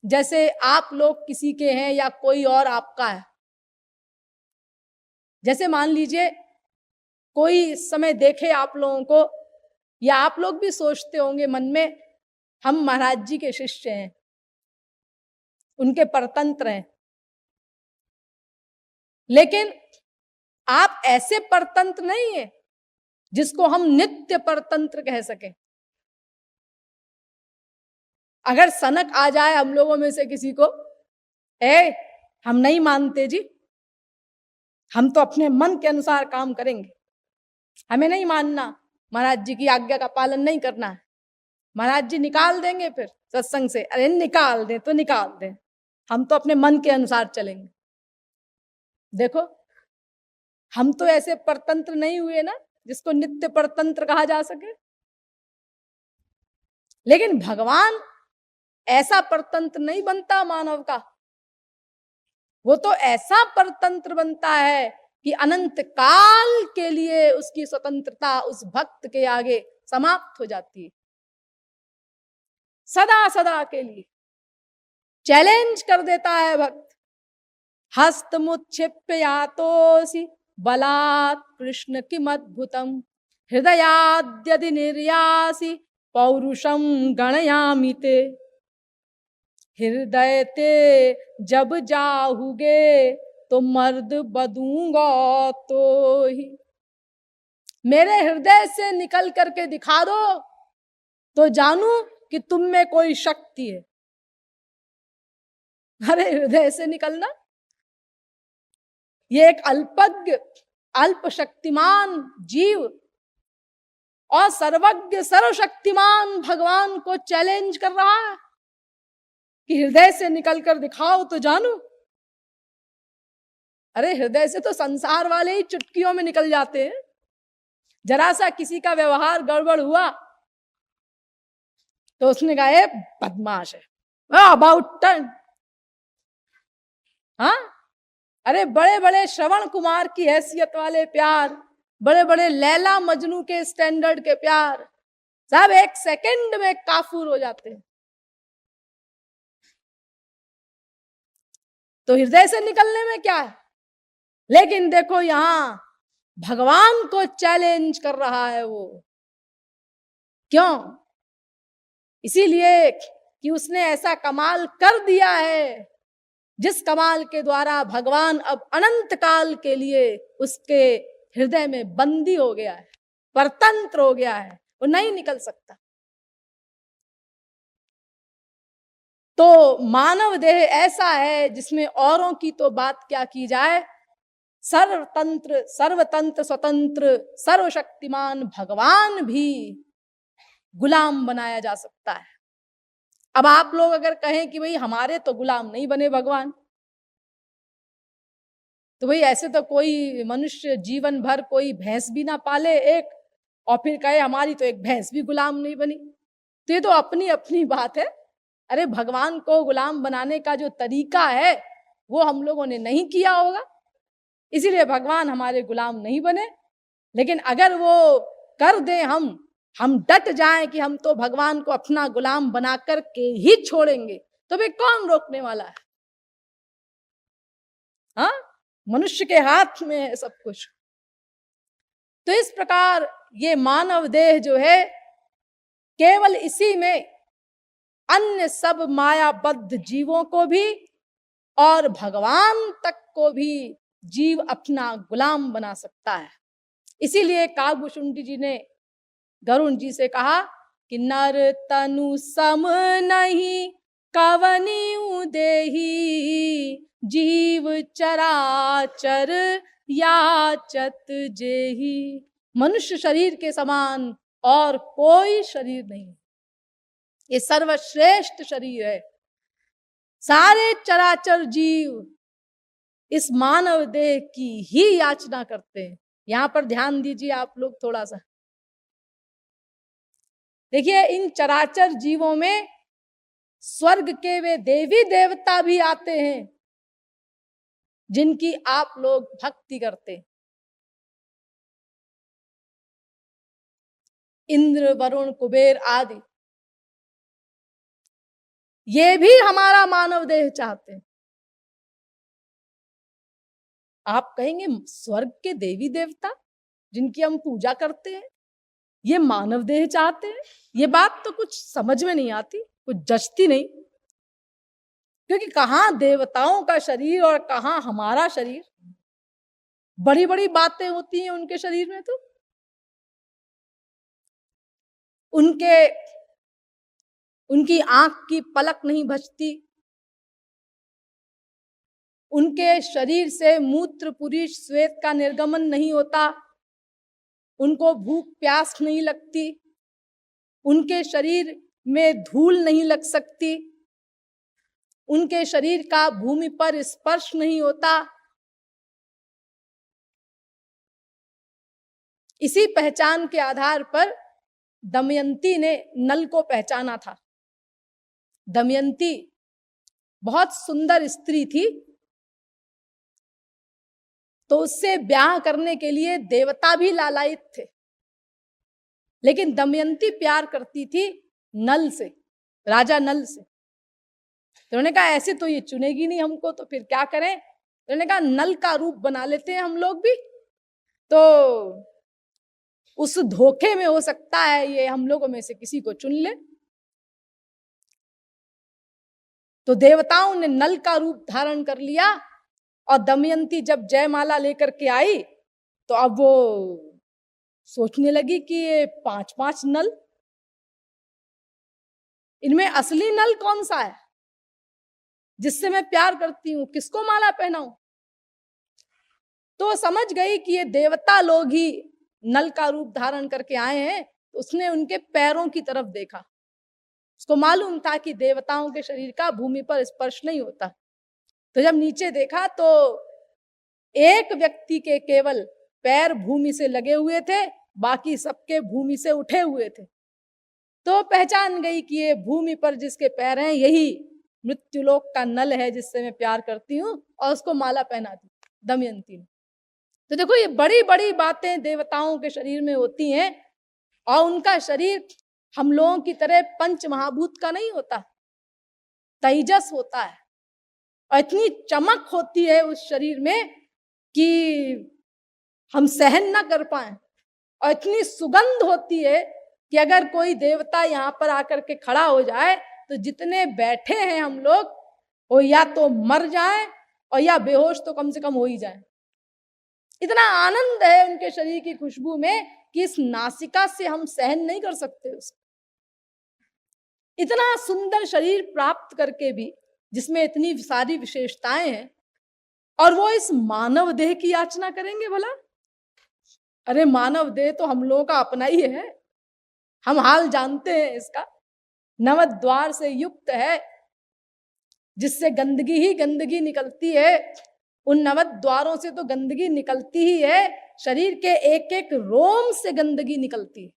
जैसे आप लोग किसी के हैं या कोई और आपका है। जैसे मान लीजिए कोई इस समय देखे आप लोगों को, या आप लोग भी सोचते होंगे मन में, हम महाराज जी के शिष्य हैं, उनके परतंत्र हैं, लेकिन आप ऐसे परतंत्र नहीं है जिसको हम नित्य परतंत्र कह सकें। अगर सनक आ जाए हम लोगों में से किसी को, हम नहीं मानते जी, हम तो अपने मन के अनुसार काम करेंगे, हमें नहीं मानना, महाराज जी की आज्ञा का पालन नहीं करना है, महाराज जी निकाल देंगे फिर सत्संग से, अरे निकाल दें तो निकाल दें, हम तो अपने मन के अनुसार चलेंगे। देखो, हम तो ऐसे परतंत्र नहीं हुए ना जिसको नित्य परतंत्र कहा जा सके। लेकिन भगवान ऐसा परतंत्र नहीं बनता मानव का, वो तो ऐसा परतंत्र बनता है कि अनंत काल के लिए उसकी स्वतंत्रता उस भक्त के आगे समाप्त हो जाती है, सदा सदा के लिए चैलेंज कर देता है भक्त। हस्तमुच्छिप्य यातोसि बलात् कृष्ण किमद्भुतम्, हृदयाद्यदि निर्यासि पौरुषम गणयामि ते। हृदय ते जब जाहुगे तो मर्द बदूंगा तो ही। मेरे हृदय से निकल करके दिखा दो तो जानू कि तुम में कोई शक्ति है। अरे हृदय से निकलना, ये एक अल्पज्ञ अल्प शक्तिमान जीव और सर्वज्ञ सर्वशक्तिमान भगवान को चैलेंज कर रहा है कि हृदय से निकल कर दिखाओ तो जानू। अरे हृदय से तो संसार वाले ही चुटकियों में निकल जाते हैं। जरा सा किसी का व्यवहार गड़बड़ हुआ तो उसने कहा ए बदमाश है, अबाउट टर्न। हाँ, अरे बड़े बड़े श्रवण कुमार की हैसियत वाले प्यार, बड़े बड़े लैला मजनू के स्टैंडर्ड के प्यार सब एक सेकंड में काफूर हो जाते हैं। तो हृदय से निकलने में क्या है, लेकिन देखो यहां भगवान को चैलेंज कर रहा है वो। क्यों? इसीलिए कि उसने ऐसा कमाल कर दिया है जिस कमाल के द्वारा भगवान अब अनंत काल के लिए उसके हृदय में बंदी हो गया है, परतंत्र हो गया है, वो नहीं निकल सकता। तो मानव देह ऐसा है जिसमें औरों की तो बात क्या की जाए, सर्वतंत्र सर्वतंत्र स्वतंत्र सर्वशक्तिमान भगवान भी गुलाम बनाया जा सकता है। अब आप लोग अगर कहें कि भाई हमारे तो गुलाम नहीं बने भगवान, तो भाई ऐसे तो कोई मनुष्य जीवन भर कोई भैंस भी ना पाले एक, और फिर कहे हमारी तो एक भैंस भी गुलाम नहीं बनी, तो ये तो अपनी अपनी बात है। अरे भगवान को गुलाम बनाने का जो तरीका है वो हम लोगों ने नहीं किया होगा, इसीलिए भगवान हमारे गुलाम नहीं बने। लेकिन अगर वो कर दें, हम डट जाएं कि हम तो भगवान को अपना गुलाम बना करके ही छोड़ेंगे, तो भाई कौन रोकने वाला है? हाँ, मनुष्य के हाथ में है सब कुछ। तो इस प्रकार ये मानव देह जो है, केवल इसी में अन्य सब मायाबद्ध जीवों को भी और भगवान तक को भी जीव अपना गुलाम बना सकता है। इसीलिए काकभूषुंडी जी ने गरुण जी से कहा कि नर तनु सम नहीं कवनी देही, जीव चराचर याचत जेही। मनुष्य शरीर के समान और कोई शरीर नहीं, ये सर्वश्रेष्ठ शरीर है। सारे चराचर जीव इस मानव देह की ही याचना करते हैं। यहां पर ध्यान दीजिए आप लोग थोड़ा सा, देखिए इन चराचर जीवों में स्वर्ग के वे देवी देवता भी आते हैं जिनकी आप लोग भक्ति करते हैं। इंद्र, वरुण, कुबेर आदि, ये भी हमारा मानव देह चाहते हैं। आप कहेंगे स्वर्ग के देवी देवता जिनकी हम पूजा करते हैं ये मानव देह चाहते हैं? ये बात तो कुछ समझ में नहीं आती, कुछ जचती नहीं। क्योंकि कहां देवताओं का शरीर और कहां हमारा शरीर, बड़ी बड़ी बातें होती हैं उनके शरीर में। तो उनकी आंख की पलक नहीं बचती, उनके शरीर से मूत्र पुरुष श्वेत का निर्गमन नहीं होता, उनको भूख प्यास नहीं लगती, उनके शरीर में धूल नहीं लग सकती, उनके शरीर का भूमि पर स्पर्श नहीं होता। इसी पहचान के आधार पर दमयंती ने नल को पहचाना था। दमयंती बहुत सुंदर स्त्री थी, तो उससे ब्याह करने के लिए देवता भी लालायित थे, लेकिन दमयंती प्यार करती थी नल से, राजा नल से। तो उन्होंने कहा ऐसे तो ये चुनेगी नहीं हमको, तो फिर क्या करें? उन्होंने कहा नल का रूप बना लेते हैं हम लोग भी, तो उस धोखे में हो सकता है ये हम लोगों में से किसी को चुन ले। तो देवताओं ने नल का रूप धारण कर लिया, और दमयंती जब जयमाला लेकर के आई तो अब वो सोचने लगी कि ये 5-5 नल, इनमें असली नल कौन सा है जिससे मैं प्यार करती हूँ, किसको माला पहनाऊं? तो समझ गई कि ये देवता लोग ही नल का रूप धारण करके आए हैं। तो उसने उनके पैरों की तरफ देखा। उसको मालूम था कि देवताओं के शरीर का भूमि पर स्पर्श नहीं होता। तो जब नीचे देखा तो एक व्यक्ति के केवल पैर भूमि से लगे हुए थे, बाकी सबके भूमि से उठे हुए थे। तो पहचान गई कि ये भूमि पर जिसके पैर हैं यही मृत्युलोक का नल है जिससे मैं प्यार करती हूँ, और उसको माला पहना दी दमयंती ने। तो देखो, ये बड़ी बड़ी बातें देवताओं के शरीर में होती हैं, और उनका शरीर हम लोगों की तरह पंच महाभूत का नहीं होता, तेजस होता है। और इतनी चमक होती है उस शरीर में कि हम सहन ना कर पाए, और इतनी सुगंध होती है कि अगर कोई देवता यहाँ पर आकर के खड़ा हो जाए तो जितने बैठे हैं हम लोग वो या तो मर जाए और या बेहोश तो कम से कम हो ही जाए। इतना आनंद है उनके शरीर की खुशबू में कि इस नासिका से हम सहन नहीं कर सकते उसको। इतना सुंदर शरीर प्राप्त करके भी, जिसमें इतनी सारी विशेषताएं हैं, और वो इस मानव देह की याचना करेंगे भला? अरे मानव देह तो हम लोगों का अपना ही है, हम हाल जानते हैं इसका। नवद्वार से युक्त है, जिससे गंदगी ही गंदगी निकलती है। उन नवद्वारों से तो गंदगी निकलती ही है, शरीर के एक एक रोम से गंदगी निकलती है।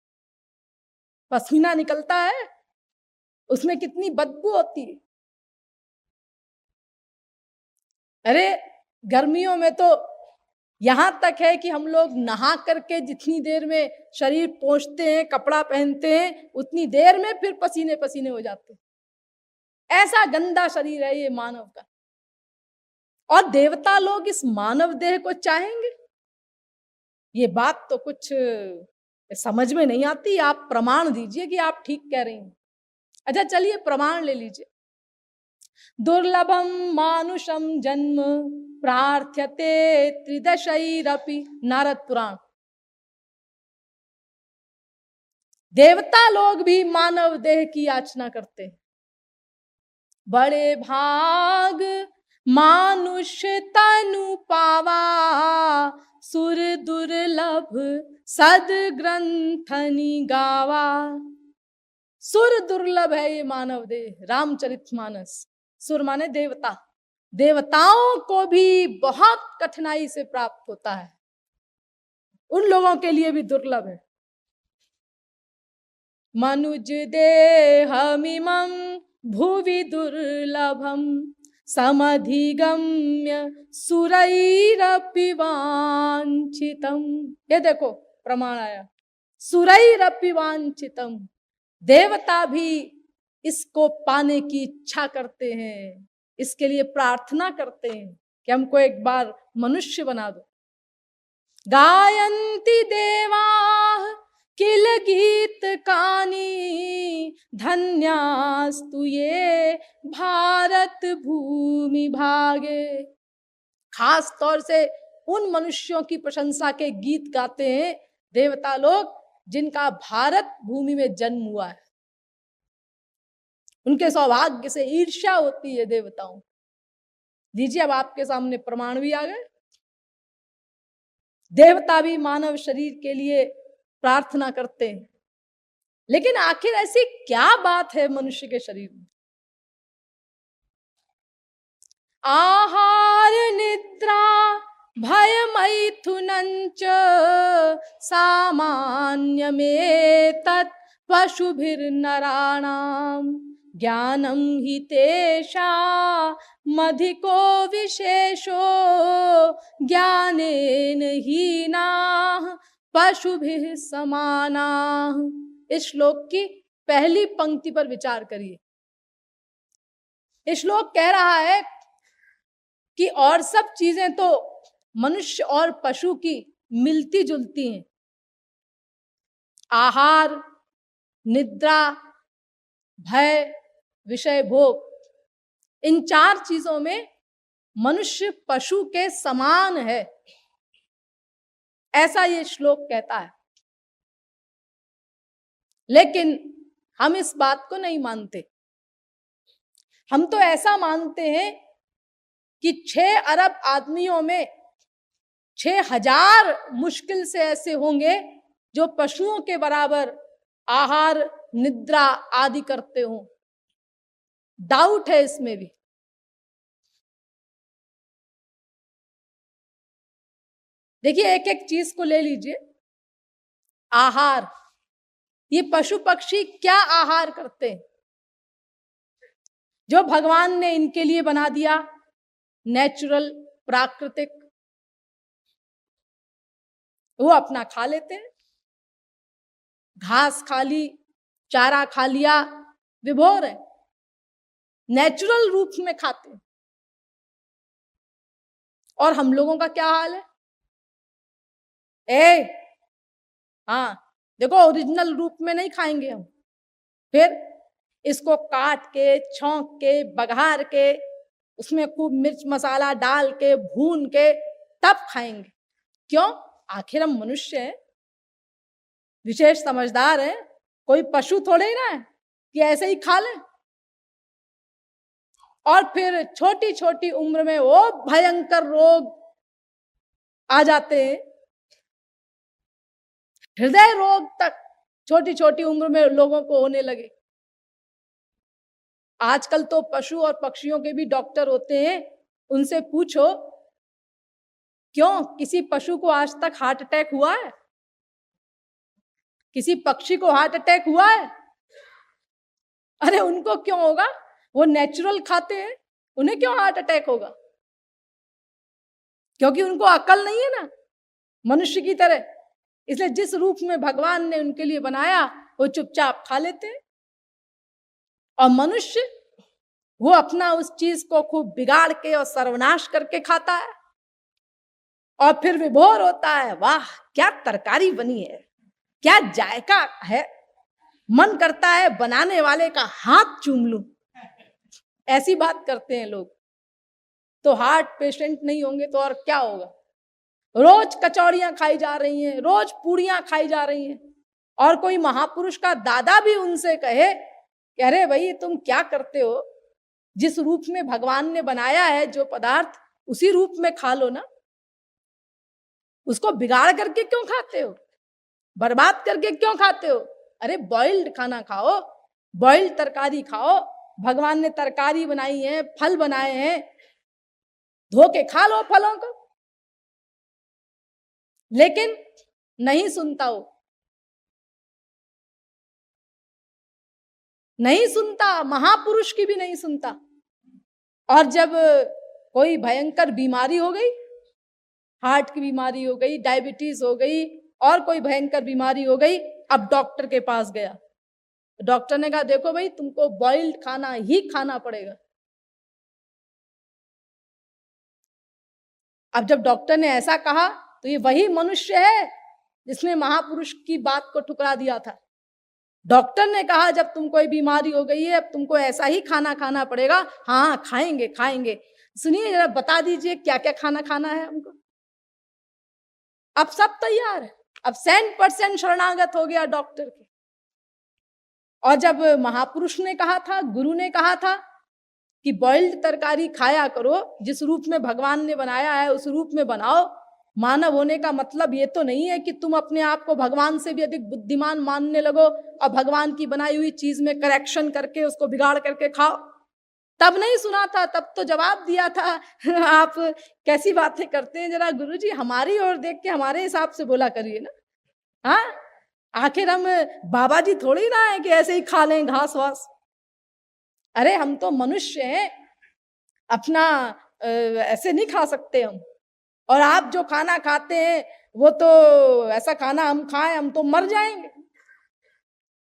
पसीना निकलता है, उसमें कितनी बदबू होती है। अरे गर्मियों में तो यहां तक है कि हम लोग नहा करके जितनी देर में शरीर पोंछते हैं, कपड़ा पहनते हैं, उतनी देर में फिर पसीने पसीने हो जाते हैं। ऐसा गंदा शरीर है ये मानव का। और देवता लोग इस मानव देह को चाहेंगे? ये बात तो कुछ समझ में नहीं आती। आप प्रमाण दीजिए कि आप ठीक कह रही हैं। अच्छा चलिए प्रमाण ले लीजिए। दुर्लभम मानुषम जन्म प्रार्थ्यते त्रिदशैरपि, नारद पुराण। देवता लोग भी मानव देह की याचना करते हैं। बड़े भाग मानुष्य तनु पावा, सुर दुर्लभ सद ग्रंथनि गावा। सुर दुर्लभ है ये मानव देह। रामचरितमानस। सुर माने देवता, देवताओं को भी बहुत कठिनाई से प्राप्त होता है, उन लोगों के लिए भी दुर्लभ है। मनुज देहमिमं भुवि दुर्लभम, समधिगम्य सुरैरपि वांछितम। ये देखो प्रमाण आया, सुरैरपि वांछितम। देवता भी इसको पाने की इच्छा करते हैं, इसके लिए प्रार्थना करते हैं कि हमको एक बार मनुष्य बना दो। गायन्ति देवाः किल गीत कानी, धन्यास्तु ये भारत भूमि भागे। खास तौर से उन मनुष्यों की प्रशंसा के गीत गाते हैं देवता लोग जिनका भारत भूमि में जन्म हुआ है। उनके सौभाग्य से ईर्ष्या होती है देवताओं। दीजिए, अब आपके सामने प्रमाण भी आ गए। देवता भी मानव शरीर के लिए प्रार्थना करते हैं, लेकिन आखिर ऐसी क्या बात है मनुष्य के शरीर में? आहार निद्रा भय मैथुनंच, सामान्य में तत् पशुभिर्नराणाम, ज्ञानम हि तेषामधिको विशेषो, ज्ञानेन हीनाः पशुभिः समानाः। इस श्लोक की पहली पंक्ति पर विचार करिए। इस श्लोक कह रहा है कि और सब चीजें तो मनुष्य और पशु की मिलती जुलती हैं। आहार, निद्रा, भय, विषय भोग, इन चार चीजों में मनुष्य पशु के समान है, ऐसा ये श्लोक कहता है। लेकिन हम इस बात को नहीं मानते। हम तो ऐसा मानते हैं कि 6 अरब आदमियों में 6,000 मुश्किल से ऐसे होंगे जो पशुओं के बराबर आहार, निद्रा आदि करते हो। डाउट है इसमें भी। देखिए, एक एक चीज को ले लीजिए। आहार, ये पशु पक्षी क्या आहार करते हैं? जो भगवान ने इनके लिए बना दिया, नेचुरल, प्राकृतिक, वो अपना खा लेते हैं। घास खा ली, चारा खा लिया, विभोर है, नेचुरल रूप में खाते हैं। और हम लोगों का क्या हाल है? हाँ, देखो, ओरिजिनल रूप में नहीं खाएंगे हम, फिर इसको काट के, छौंक के, बघार के, उसमें खूब मिर्च मसाला डाल के, भून के, तब खाएंगे। क्यों? आखिर हम मनुष्य हैं, विशेष समझदार हैं, कोई पशु थोड़े ही ना है कि ऐसे ही खा लें। और फिर छोटी छोटी उम्र में वो भयंकर रोग आ जाते हैं, हृदय रोग तक छोटी छोटी उम्र में लोगों को होने लगे। आजकल तो पशु और पक्षियों के भी डॉक्टर होते हैं, उनसे पूछो, क्यों किसी पशु को आज तक हार्ट अटैक हुआ है? किसी पक्षी को हार्ट अटैक हुआ है? अरे उनको क्यों होगा? वो नेचुरल खाते हैं, उन्हें क्यों हार्ट अटैक होगा? क्योंकि उनको अकल नहीं है ना, मनुष्य की तरह। इसलिए जिस रूप में भगवान ने उनके लिए बनाया, वो चुपचाप खा लेते हैं। और मनुष्य, वो अपना उस चीज को खूब बिगाड़ के और सर्वनाश करके खाता है, और फिर विभोर होता है, वाह क्या तरकारी बनी है, क्या जायका है, मन करता है बनाने वाले का हाथ चूम लूं। ऐसी बात करते हैं लोग। तो हार्ट पेशेंट नहीं होंगे तो और क्या होगा? रोज कचौड़ियां खाई जा रही हैं, रोज पूड़ियां खाई जा रही हैं। और कोई महापुरुष का दादा भी उनसे कहे कि अरे भाई तुम क्या करते हो, जिस रूप में भगवान ने बनाया है जो पदार्थ, उसी रूप में खा लो ना, उसको बिगाड़ करके क्यों खाते हो, बर्बाद करके क्यों खाते हो? अरे बॉइल्ड खाना खाओ, बॉइल्ड तरकारी खाओ, भगवान ने तरकारी बनाई है, फल बनाए हैं, धो के खा लो फलों को। लेकिन नहीं सुनता हो, नहीं सुनता, महापुरुष की भी नहीं सुनता। और जब कोई भयंकर बीमारी हो गई, हार्ट की बीमारी हो गई, डायबिटीज हो गई, और कोई भयंकर बीमारी हो गई, अब डॉक्टर के पास गया, डॉक्टर ने कहा देखो भाई तुमको बॉइल्ड खाना ही खाना पड़ेगा। अब जब डॉक्टर ने ऐसा कहा तो ये वही मनुष्य है जिसने महापुरुष की बात को ठुकरा दिया था। डॉक्टर ने कहा जब तुमको कोई बीमारी हो गई है, अब तुमको ऐसा ही खाना खाना पड़ेगा। हाँ खाएंगे खाएंगे। सुनिए जरा, बता दीजिए क्या क्या खाना खाना है हमको। अब सब तैयार है, अब 100% शरणागत हो गया डॉक्टर के। और जब महापुरुष ने कहा था, गुरु ने कहा था कि बॉइल्ड तरकारी खाया करो, जिस रूप में भगवान ने बनाया है उस रूप में बनाओ। मानव होने का मतलब ये तो नहीं है कि तुम अपने आप को भगवान से भी अधिक बुद्धिमान मानने लगो और भगवान की बनाई हुई चीज में करेक्शन करके उसको बिगाड़ करके खाओ। तब नहीं सुना था, तब तो जवाब दिया था आप कैसी बातें करते हैं, जरा गुरुजी हमारी ओर देख के हमारे हिसाब से बोला करिए ना। हाँ, आखिर हम बाबा जी थोड़ी ना है कि ऐसे ही खा लें घास वास। अरे हम तो मनुष्य हैं, अपना ऐसे नहीं खा सकते हम। और आप जो खाना खाते हैं वो तो ऐसा खाना हम खाएं हम तो मर जाएंगे,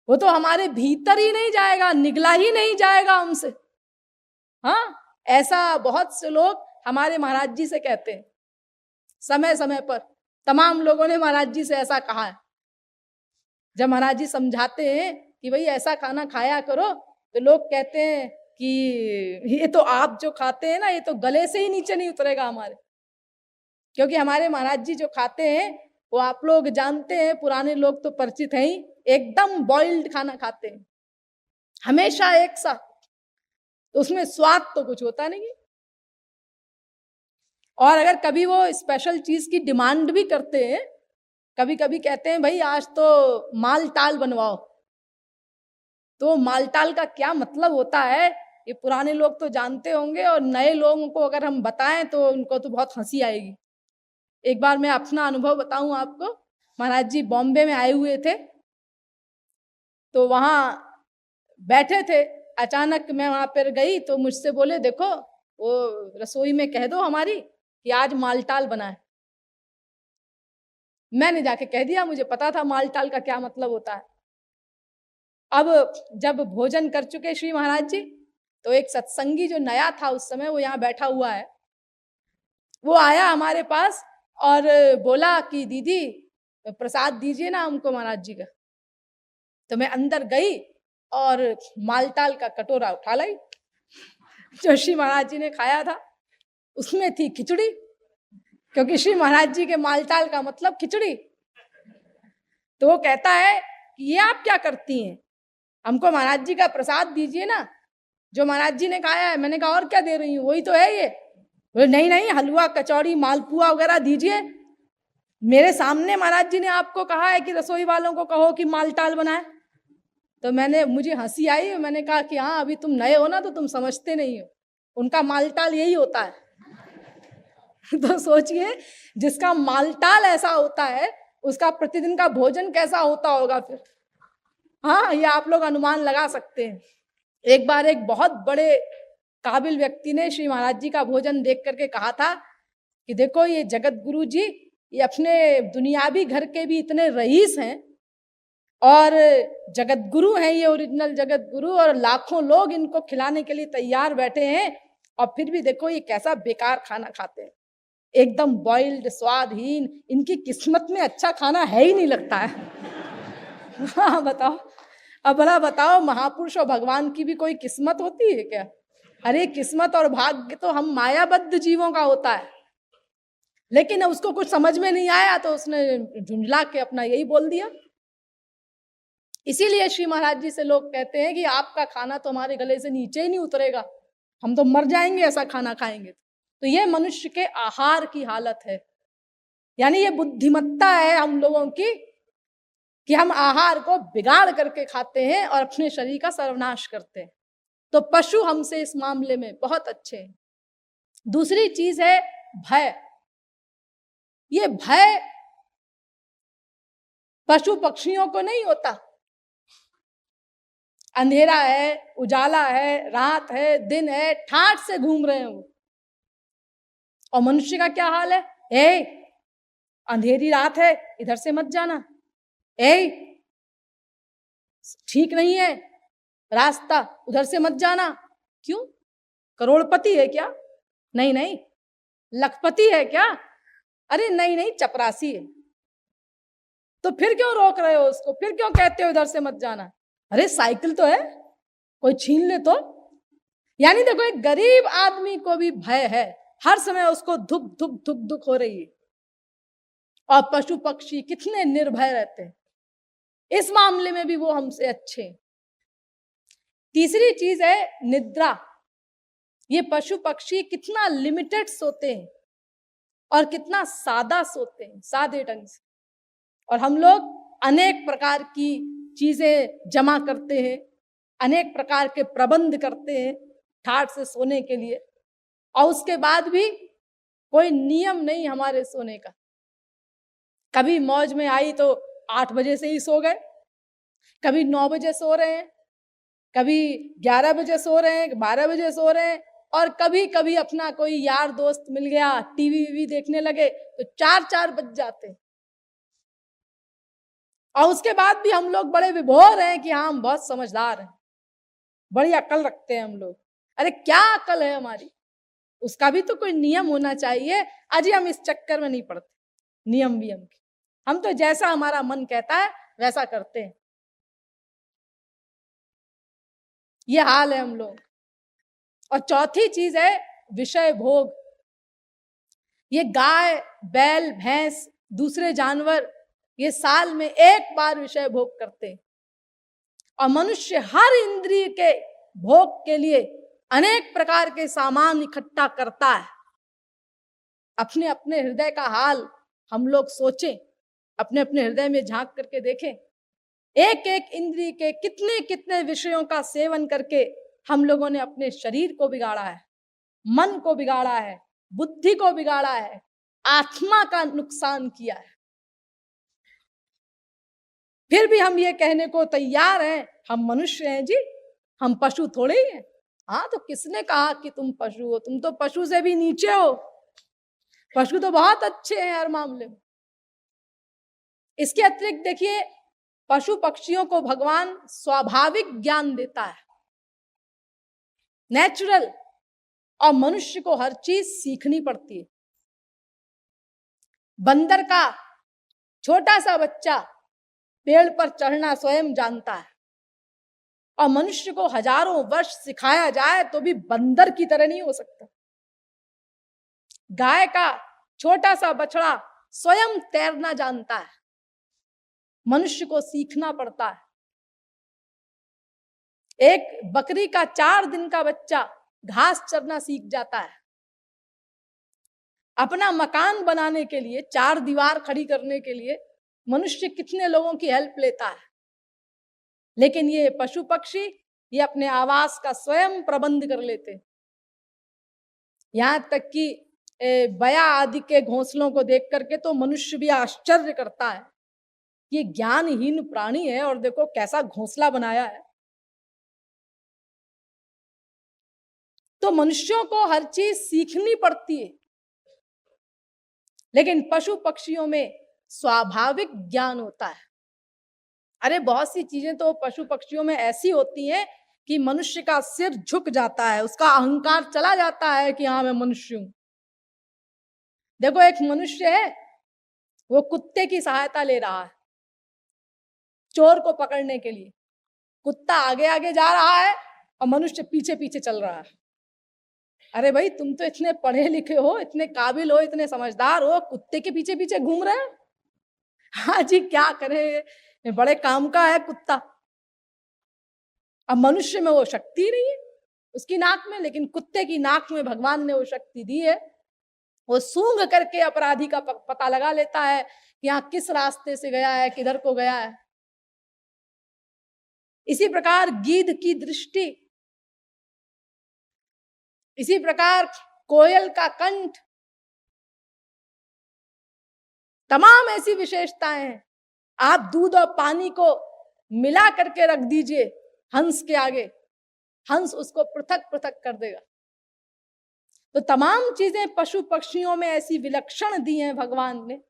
वो तो हमारे भीतर ही नहीं जाएगा, निगला ही नहीं जाएगा हमसे। हाँ, ऐसा बहुत से लोग हमारे महाराज जी से कहते हैं, समय समय पर तमाम लोगों ने महाराज जी से ऐसा कहा है। जब महाराज जी समझाते हैं कि भाई ऐसा खाना खाया करो, तो लोग कहते हैं कि ये तो आप जो खाते हैं ना, ये तो गले से ही नीचे नहीं उतरेगा हमारे। क्योंकि हमारे महाराज जी जो खाते हैं वो आप लोग जानते हैं, पुराने लोग तो परिचित हैं ही, एकदम बॉइल्ड खाना खाते हैं हमेशा एक साथ, तो उसमें स्वाद तो कुछ होता नहीं है। और अगर कभी वो स्पेशल चीज की डिमांड भी करते हैं, कभी कभी कहते हैं भाई आज तो मालटाल बनवाओ, तो मालटाल का क्या मतलब होता है ये पुराने लोग तो जानते होंगे, और नए लोगों को अगर हम बताएं तो उनको तो बहुत हंसी आएगी। एक बार मैं अपना अनुभव बताऊं आपको। महाराज जी बॉम्बे में आए हुए थे, तो वहां बैठे थे, अचानक मैं वहां पर गई तो मुझसे बोले देखो वो रसोई में कह दो हमारी कि आज मालटाल बना है। मैंने जाके कह दिया, मुझे पता था मालटाल का क्या मतलब होता है। अब जब भोजन कर चुके श्री महाराज जी, तो एक सत्संगी जो नया था उस समय, वो यहाँ बैठा हुआ है, वो आया हमारे पास और बोला कि दीदी प्रसाद दीजिए ना हमको महाराज जी का। तो मैं अंदर गई और मालटाल का कटोरा उठा लाई जो श्री महाराज जी ने खाया था। उसमें थी खिचड़ी, क्योंकि श्री महाराज जी के मालटाल का मतलब खिचड़ी। तो वो कहता है कि ये आप क्या करती हैं, हमको महाराज जी का प्रसाद दीजिए ना, जो महाराज जी ने खाया है। मैंने कहा और क्या दे रही हूँ, वही तो है ये। बोले नहीं नहीं, हलवा कचौड़ी मालपुआ वगैरह दीजिए, मेरे सामने महाराज जी ने आपको कहा है कि रसोई वालों को कहो कि मालटाल बनाए। तो मुझे हंसी आई, मैंने कहा कि हाँ अभी तुम नए हो ना तो तुम समझते नहीं हो, उनका मालटाल यही होता है। तो सोचिए जिसका मालटाल ऐसा होता है उसका प्रतिदिन का भोजन कैसा होता होगा फिर। हाँ, ये आप लोग अनुमान लगा सकते हैं। एक बार एक बहुत बड़े काबिल व्यक्ति ने श्री महाराज जी का भोजन देख करके कहा था कि देखो ये जगत गुरु जी, ये अपने दुनियावी घर के भी इतने रईस हैं और जगत गुरु हैं, ये ओरिजिनल जगत गुरु, और लाखों लोग इनको खिलाने के लिए तैयार बैठे हैं, और फिर भी देखो ये कैसा बेकार खाना खाते हैं, एकदम बॉइल्ड, स्वादहीन, इनकी किस्मत में अच्छा खाना है ही नहीं लगता है। हाँ बताओ, अब भला बताओ महापुरुष और भगवान की भी कोई किस्मत होती है क्या? अरे किस्मत और भाग्य तो हम मायाबद्ध जीवों का होता है। लेकिन उसको कुछ समझ में नहीं आया तो उसने झुंझला के अपना यही बोल दिया। इसीलिए श्री महाराज जी से लोग कहते हैं कि आपका खाना तो हमारे गले से नीचे ही नहीं उतरेगा, हम तो मर जाएंगे ऐसा खाना खाएंगे। तो ये मनुष्य के आहार की हालत है, यानी ये बुद्धिमत्ता है हम लोगों की कि हम आहार को बिगाड़ करके खाते हैं और अपने शरीर का सर्वनाश करते हैं। तो पशु हमसे इस मामले में बहुत अच्छे हैं। दूसरी चीज है भय। ये भय पशु पक्षियों को नहीं होता। अंधेरा है, उजाला है, रात है, दिन है, ठाठ से घूम रहे हैं वो। और मनुष्य का क्या हाल है, अंधेरी रात है इधर से मत जाना, ठीक नहीं है रास्ता उधर से मत जाना। क्यों? करोड़पति है क्या? नहीं नहीं। लखपति है क्या? अरे नहीं नहीं, चपरासी है। तो फिर क्यों रोक रहे हो उसको, फिर क्यों कहते हो इधर से मत जाना? अरे साइकिल तो है, कोई छीन ले तो। यानी देखो एक गरीब आदमी को भी भय है, हर समय उसको धुक धुक धुक धुक हो रही है। और पशु पक्षी कितने निर्भय रहते हैं, इस मामले में भी वो हमसे अच्छे हैं। तीसरी चीज है निद्रा। ये पशु पक्षी कितना लिमिटेड सोते हैं और कितना सादा सोते हैं, सादे ढंग से। और हम लोग अनेक प्रकार की चीजें जमा करते हैं, अनेक प्रकार के प्रबंध करते हैं ठाठ से सोने के लिए, और उसके बाद भी कोई नियम नहीं हमारे सोने का। कभी मौज में आई तो 8 बजे से ही सो गए, कभी 9 बजे सो रहे हैं, कभी 11 बजे सो रहे हैं, 12 बजे सो रहे हैं, और कभी कभी अपना कोई यार दोस्त मिल गया, टीवी वीवी देखने लगे तो 4-4 बज जाते हैं। और उसके बाद भी हम लोग बड़े विभोर हैं कि हाँ हम बहुत समझदार हैं, बड़ी अकल रखते हैं हम लोग। अरे क्या अकल है हमारी, उसका भी तो कोई नियम होना चाहिए। अजी हम इस चक्कर में नहीं पड़ते नियम वियम के, हम तो जैसा हमारा मन कहता है वैसा करते हैं। ये हाल है हम लोग। और चौथी चीज है विषय भोग। ये गाय, बैल, भैंस, दूसरे जानवर ये साल में एक बार विषय भोग करते हैं, और मनुष्य हर इंद्रिय के भोग के लिए अनेक प्रकार के सामान इकट्ठा करता है। अपने अपने हृदय का हाल हम लोग सोचें, अपने अपने हृदय में झांक करके देखें। एक एक इंद्रिय के कितने कितने विषयों का सेवन करके हम लोगों ने अपने शरीर को बिगाड़ा है, मन को बिगाड़ा है, बुद्धि को बिगाड़ा है, आत्मा का नुकसान किया है। फिर भी हम ये कहने को तैयार हैं हम मनुष्य हैं जी, हम पशु थोड़े ही हैं। हाँ, तो किसने कहा कि तुम पशु हो? तुम तो पशु से भी नीचे हो। पशु तो बहुत अच्छे हैं हर मामले में। इसके अतिरिक्त देखिए, पशु पक्षियों को भगवान स्वाभाविक ज्ञान देता है, नेचुरल, और मनुष्य को हर चीज सीखनी पड़ती है। बंदर का छोटा सा बच्चा पेड़ पर चढ़ना स्वयं जानता है, और मनुष्य को हजारों वर्ष सिखाया जाए तो भी बंदर की तरह नहीं हो सकता। गाय का छोटा सा बछड़ा स्वयं तैरना जानता है, मनुष्य को सीखना पड़ता है। एक बकरी का 4 दिन का बच्चा घास चरना सीख जाता है। अपना मकान बनाने के लिए, 4 दीवार खड़ी करने के लिए मनुष्य कितने लोगों की हेल्प लेता है, लेकिन ये पशु पक्षी ये अपने आवास का स्वयं प्रबंध कर लेते। यहां तक कि बया आदि के घोंसलों को देख करके तो मनुष्य भी आश्चर्य करता है, ये ज्ञानहीन प्राणी है और देखो कैसा घोंसला बनाया है। तो मनुष्यों को हर चीज सीखनी पड़ती है, लेकिन पशु पक्षियों में स्वाभाविक ज्ञान होता है। अरे बहुत सी चीजें तो पशु पक्षियों में ऐसी होती हैं कि मनुष्य का सिर झुक जाता है, उसका अहंकार चला जाता है कि हाँ मैं मनुष्य हूं। देखो एक मनुष्य है, वो कुत्ते की सहायता ले रहा है चोर को पकड़ने के लिए। कुत्ता आगे आगे जा रहा है और मनुष्य पीछे पीछे चल रहा है। अरे भाई तुम तो इतने पढ़े लिखे हो, इतने काबिल हो, इतने समझदार हो, कुत्ते के पीछे पीछे घूम रहे हो। हाँ जी, क्या करे, बड़े काम का है कुत्ता। अब मनुष्य में वो शक्ति नहीं है उसकी नाक में, लेकिन कुत्ते की नाक में भगवान ने वो शक्ति दी है। वो सूंघ करके अपराधी का पता लगा लेता है कि यहाँ किस रास्ते से गया है, किधर को गया है। इसी प्रकार गीध की दृष्टि, इसी प्रकार कोयल का कंठ, तमाम ऐसी विशेषताएं हैं। आप दूध और पानी को मिला करके रख दीजिए हंस के आगे, हंस उसको पृथक पृथक कर देगा। तो तमाम चीजें पशु पक्षियों में ऐसी विलक्षण दी हैं भगवान ने,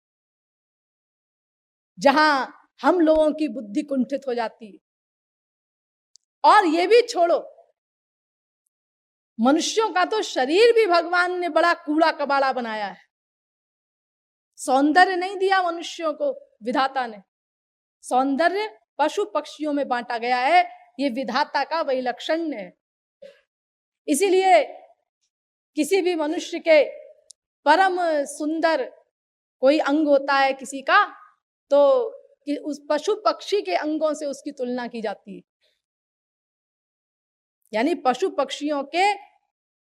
जहां हम लोगों की बुद्धि कुंठित हो जाती है। और ये भी छोड़ो, मनुष्यों का तो शरीर भी भगवान ने बड़ा कूड़ा कबाड़ा बनाया है। सौंदर्य नहीं दिया मनुष्यों को विधाता ने, सौंदर्य पशु पक्षियों में बांटा गया है। ये विधाता का वैलक्षण्य है। इसीलिए किसी भी मनुष्य के परम सुंदर कोई अंग होता है किसी का, तो उस पशु पक्षी के अंगों से उसकी तुलना की जाती है। यानी पशु पक्षियों के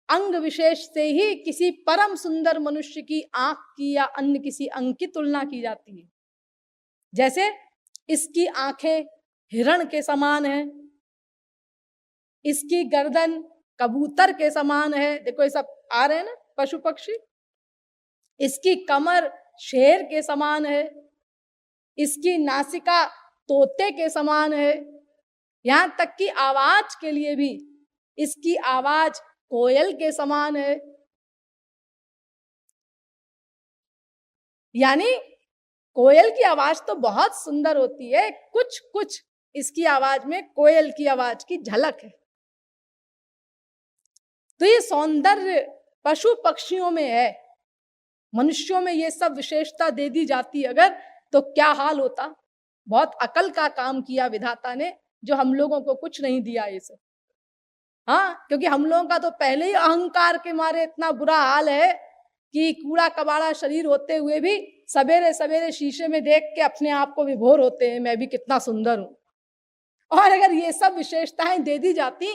अंग विशेष से ही किसी परम सुंदर मनुष्य की आंख की या अन्य किसी अंग की तुलना की जाती है। जैसे इसकी आंखें हिरण के समान है, इसकी गर्दन कबूतर के समान है। देखो ये सब आ रहे हैं ना पशु पक्षी। इसकी कमर शेर के समान है, इसकी नासिका तोते के समान है। यहां तक कि आवाज के लिए भी इसकी आवाज कोयल के समान है। यानी कोयल की आवाज तो बहुत सुंदर होती है, कुछ कुछ इसकी आवाज में कोयल की आवाज की झलक है। तो ये सौंदर्य पशु पक्षियों में है, मनुष्यों में ये सब विशेषता दे दी जाती अगर, तो क्या हाल होता। बहुत अकल का काम किया विधाता ने, जो हम लोगों को कुछ नहीं दिया ये सब। हाँ, क्योंकि हम लोगों का तो पहले ही अहंकार के मारे इतना बुरा हाल है कि कूड़ा कबाड़ा शरीर होते हुए भी सवेरे सवेरे शीशे में देख के अपने आप को विभोर होते हैं, मैं भी कितना सुंदर हूं। और अगर ये सब विशेषताएं दे दी जाती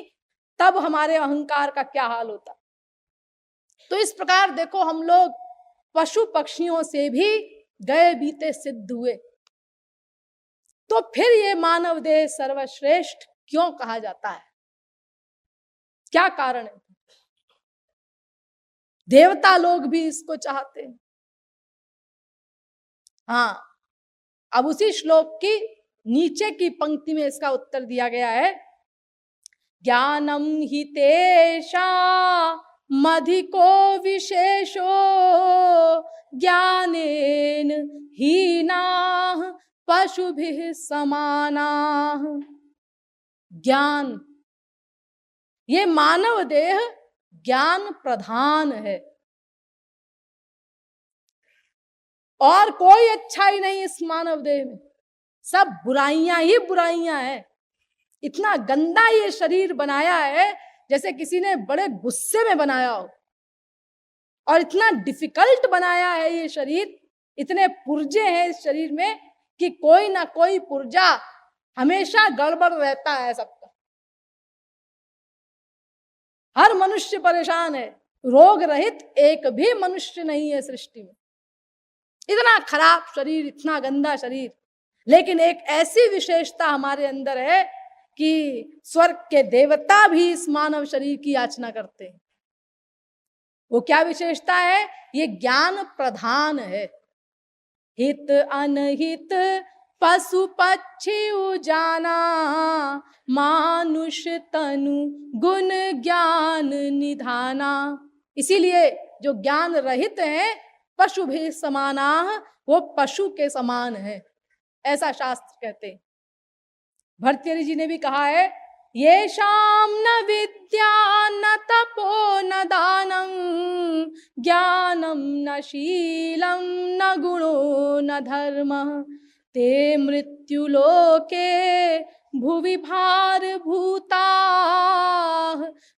तब हमारे अहंकार का क्या हाल होता। तो इस प्रकार देखो हम लोग पशु पक्षियों से भी गए बीते सिद्ध हुए, तो फिर ये मानव देह सर्वश्रेष्ठ क्यों कहा जाता है? क्या कारण है? देवता लोग भी इसको चाहते हैं। हाँ, अब उसी श्लोक की नीचे की पंक्ति में इसका उत्तर दिया गया है, ज्ञानम हि तेषा मधिको विशेषो ज्ञानेन हीनाः पशुभिः समानाः। ज्ञान, ये मानव देह ज्ञान प्रधान है और कोई अच्छाई नहीं इस मानव देह में, सब बुराइयां ही बुराइयां हैं। इतना गंदा ये शरीर बनाया है जैसे किसी ने बड़े गुस्से में बनाया हो, और इतना डिफिकल्ट बनाया है ये शरीर, इतने पुर्जे हैं इस शरीर में कि कोई ना कोई पुर्जा हमेशा गड़बड़ रहता है सबका। हर मनुष्य परेशान है, रोग रहित एक भी मनुष्य नहीं है सृष्टि में। इतना खराब शरीर, इतना गंदा शरीर, लेकिन एक ऐसी विशेषता हमारे अंदर है कि स्वर्ग के देवता भी इस मानव शरीर की याचना करते हैं। वो क्या विशेषता है? ये ज्ञान प्रधान है। हित अनहित पशु पक्षी उजाना, मानुष तनु गुण ज्ञान निधाना। इसीलिए जो ज्ञान रहित हैं पशु भी समाना, वो पशु के समान है, ऐसा शास्त्र कहते हैं। भर्तृहरि जी ने भी कहा है, ये शाम न विद्या न तपो न दानम, ज्ञानम न शीलम न गुणो न धर्म, ते मृत्यु लोके भुवि भार भूता,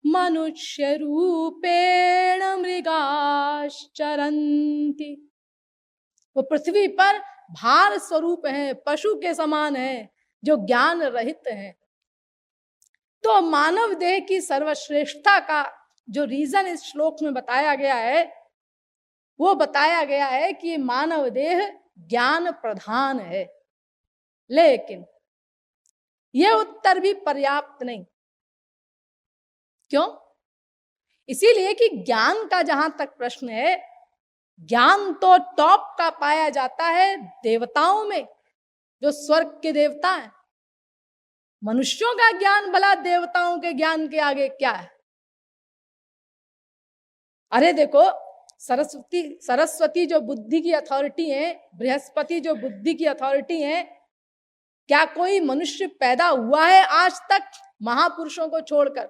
मनुष्य रूपेण मृगाश्चरन्ति। वो पृथ्वी पर भार स्वरूप है, पशु के समान है, जो ज्ञान रहित है। तो मानव देह की सर्वश्रेष्ठता का जो रीजन इस श्लोक में बताया गया है, वो बताया गया है कि मानव देह ज्ञान प्रधान है। लेकिन यह उत्तर भी पर्याप्त नहीं। क्यों? इसीलिए कि ज्ञान का जहां तक प्रश्न है, ज्ञान तो टॉप का पाया जाता है देवताओं में, जो स्वर्ग के देवता हैं। मनुष्यों का ज्ञान भला देवताओं के ज्ञान के आगे क्या है? अरे देखो, सरस्वती जो बुद्धि की अथॉरिटी है, बृहस्पति जो बुद्धि की अथॉरिटी है, क्या कोई मनुष्य पैदा हुआ है आज तक महापुरुषों को छोड़कर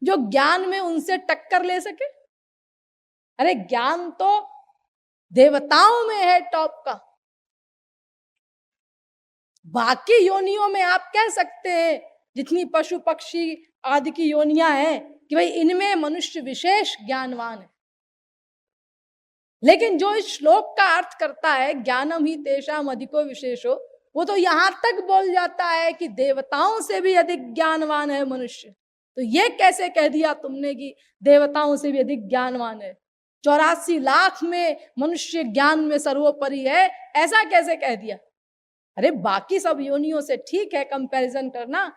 जो ज्ञान में उनसे टक्कर ले सके? अरे ज्ञान तो देवताओं में है टॉप का। बाकी योनियों में आप कह सकते हैं, जितनी पशु पक्षी आदि की योनियां हैं, कि भाई इनमें मनुष्य विशेष ज्ञानवान है। लेकिन जो इस श्लोक का अर्थ करता है, ज्ञानम ही तेषाम अधिको विशेषो, वो तो यहां तक बोल जाता है कि देवताओं से भी अधिक ज्ञानवान है मनुष्य। तो ये कैसे कह दिया तुमने कि देवताओं से भी अधिक ज्ञानवान है? 84 लाख में मनुष्य ज्ञान में सर्वोपरि है, ऐसा कैसे कह दिया? अरे बाकी सब योनियों से ठीक है कंपैरिजन करना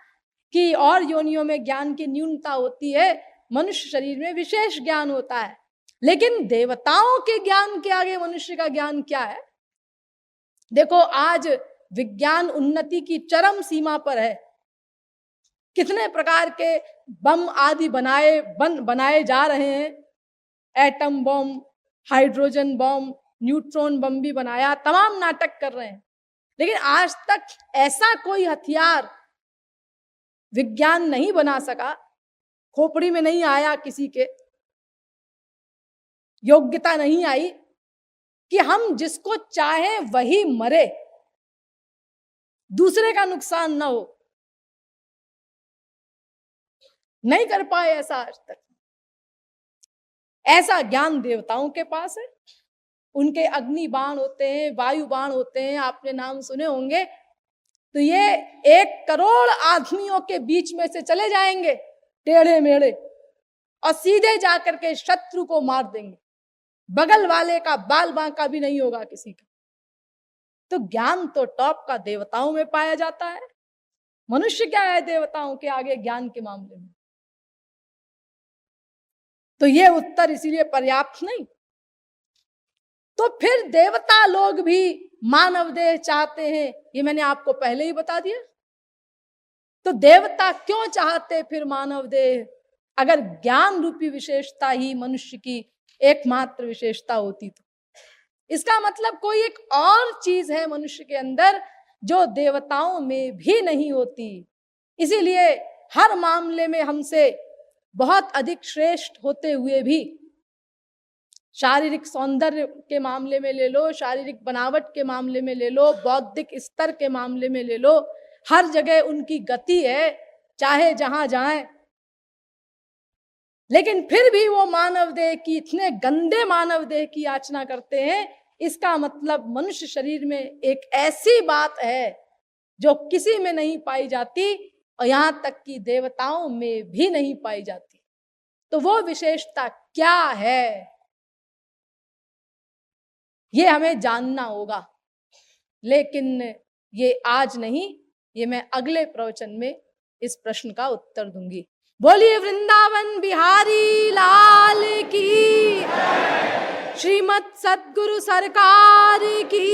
कि और योनियों में ज्ञान की न्यूनता होती है, मनुष्य शरीर में विशेष ज्ञान होता है, लेकिन देवताओं के ज्ञान के आगे मनुष्य का ज्ञान क्या है? देखो, आज विज्ञान उन्नति की चरम सीमा पर है। कितने प्रकार के बम आदि बनाए जा रहे हैं। Atom bomb, hydrogen bomb, neutron bomb भी बनाया, तमाम नाटक कर रहे हैं। लेकिन आज तक ऐसा कोई हथियार विज्ञान नहीं बना सका, खोपड़ी में नहीं आया, किसी के योग्यता नहीं आई कि हम जिसको चाहे वही मरे, दूसरे का नुकसान ना हो। नहीं कर पाए ऐसा आज तक। ऐसा ज्ञान देवताओं के पास है। उनके अग्नि बाण होते हैं, वायु बाण होते हैं, आपने नाम सुने होंगे। तो ये 1 करोड़ आदमियों के बीच में से चले जाएंगे टेढ़े मेढ़े, और सीधे जाकर के शत्रु को मार देंगे। बगल वाले का बाल बांका भी नहीं होगा किसी का। तो ज्ञान तो टॉप का देवताओं में पाया जाता है। मनुष्य क्या है देवताओं के आगे ज्ञान के मामले में? तो ये उत्तर इसीलिए पर्याप्त नहीं। तो फिर देवता लोग भी मानव देह चाहते हैं, ये मैंने आपको पहले ही बता दिया। तो देवता क्यों चाहते फिर मानव देह, अगर ज्ञान रूपी विशेषता ही मनुष्य की एकमात्र विशेषता होती तो? इसका मतलब कोई एक और चीज है मनुष्य के अंदर जो देवताओं में भी नहीं होती। इसीलिए हर मामले में हमसे बहुत अधिक श्रेष्ठ होते हुए भी, शारीरिक सौंदर्य के मामले में ले लो, शारीरिक बनावट के मामले में ले लो, बौद्धिक स्तर के मामले में ले लो, हर जगह उनकी गति है, चाहे जहां जाएं। लेकिन फिर भी वो मानव देह की, इतने गंदे मानव देह की याचना करते हैं। इसका मतलब मनुष्य शरीर में एक ऐसी बात है जो किसी में नहीं पाई जाती और यहां तक कि देवताओं में भी नहीं पाई जाती। तो वो विशेषता क्या है, ये हमें जानना होगा। लेकिन ये आज नहीं, ये मैं अगले प्रवचन में इस प्रश्न का उत्तर दूंगी। बोलिए वृंदावन बिहारी लाल की, श्रीमद् सद्गुरु सरकार की।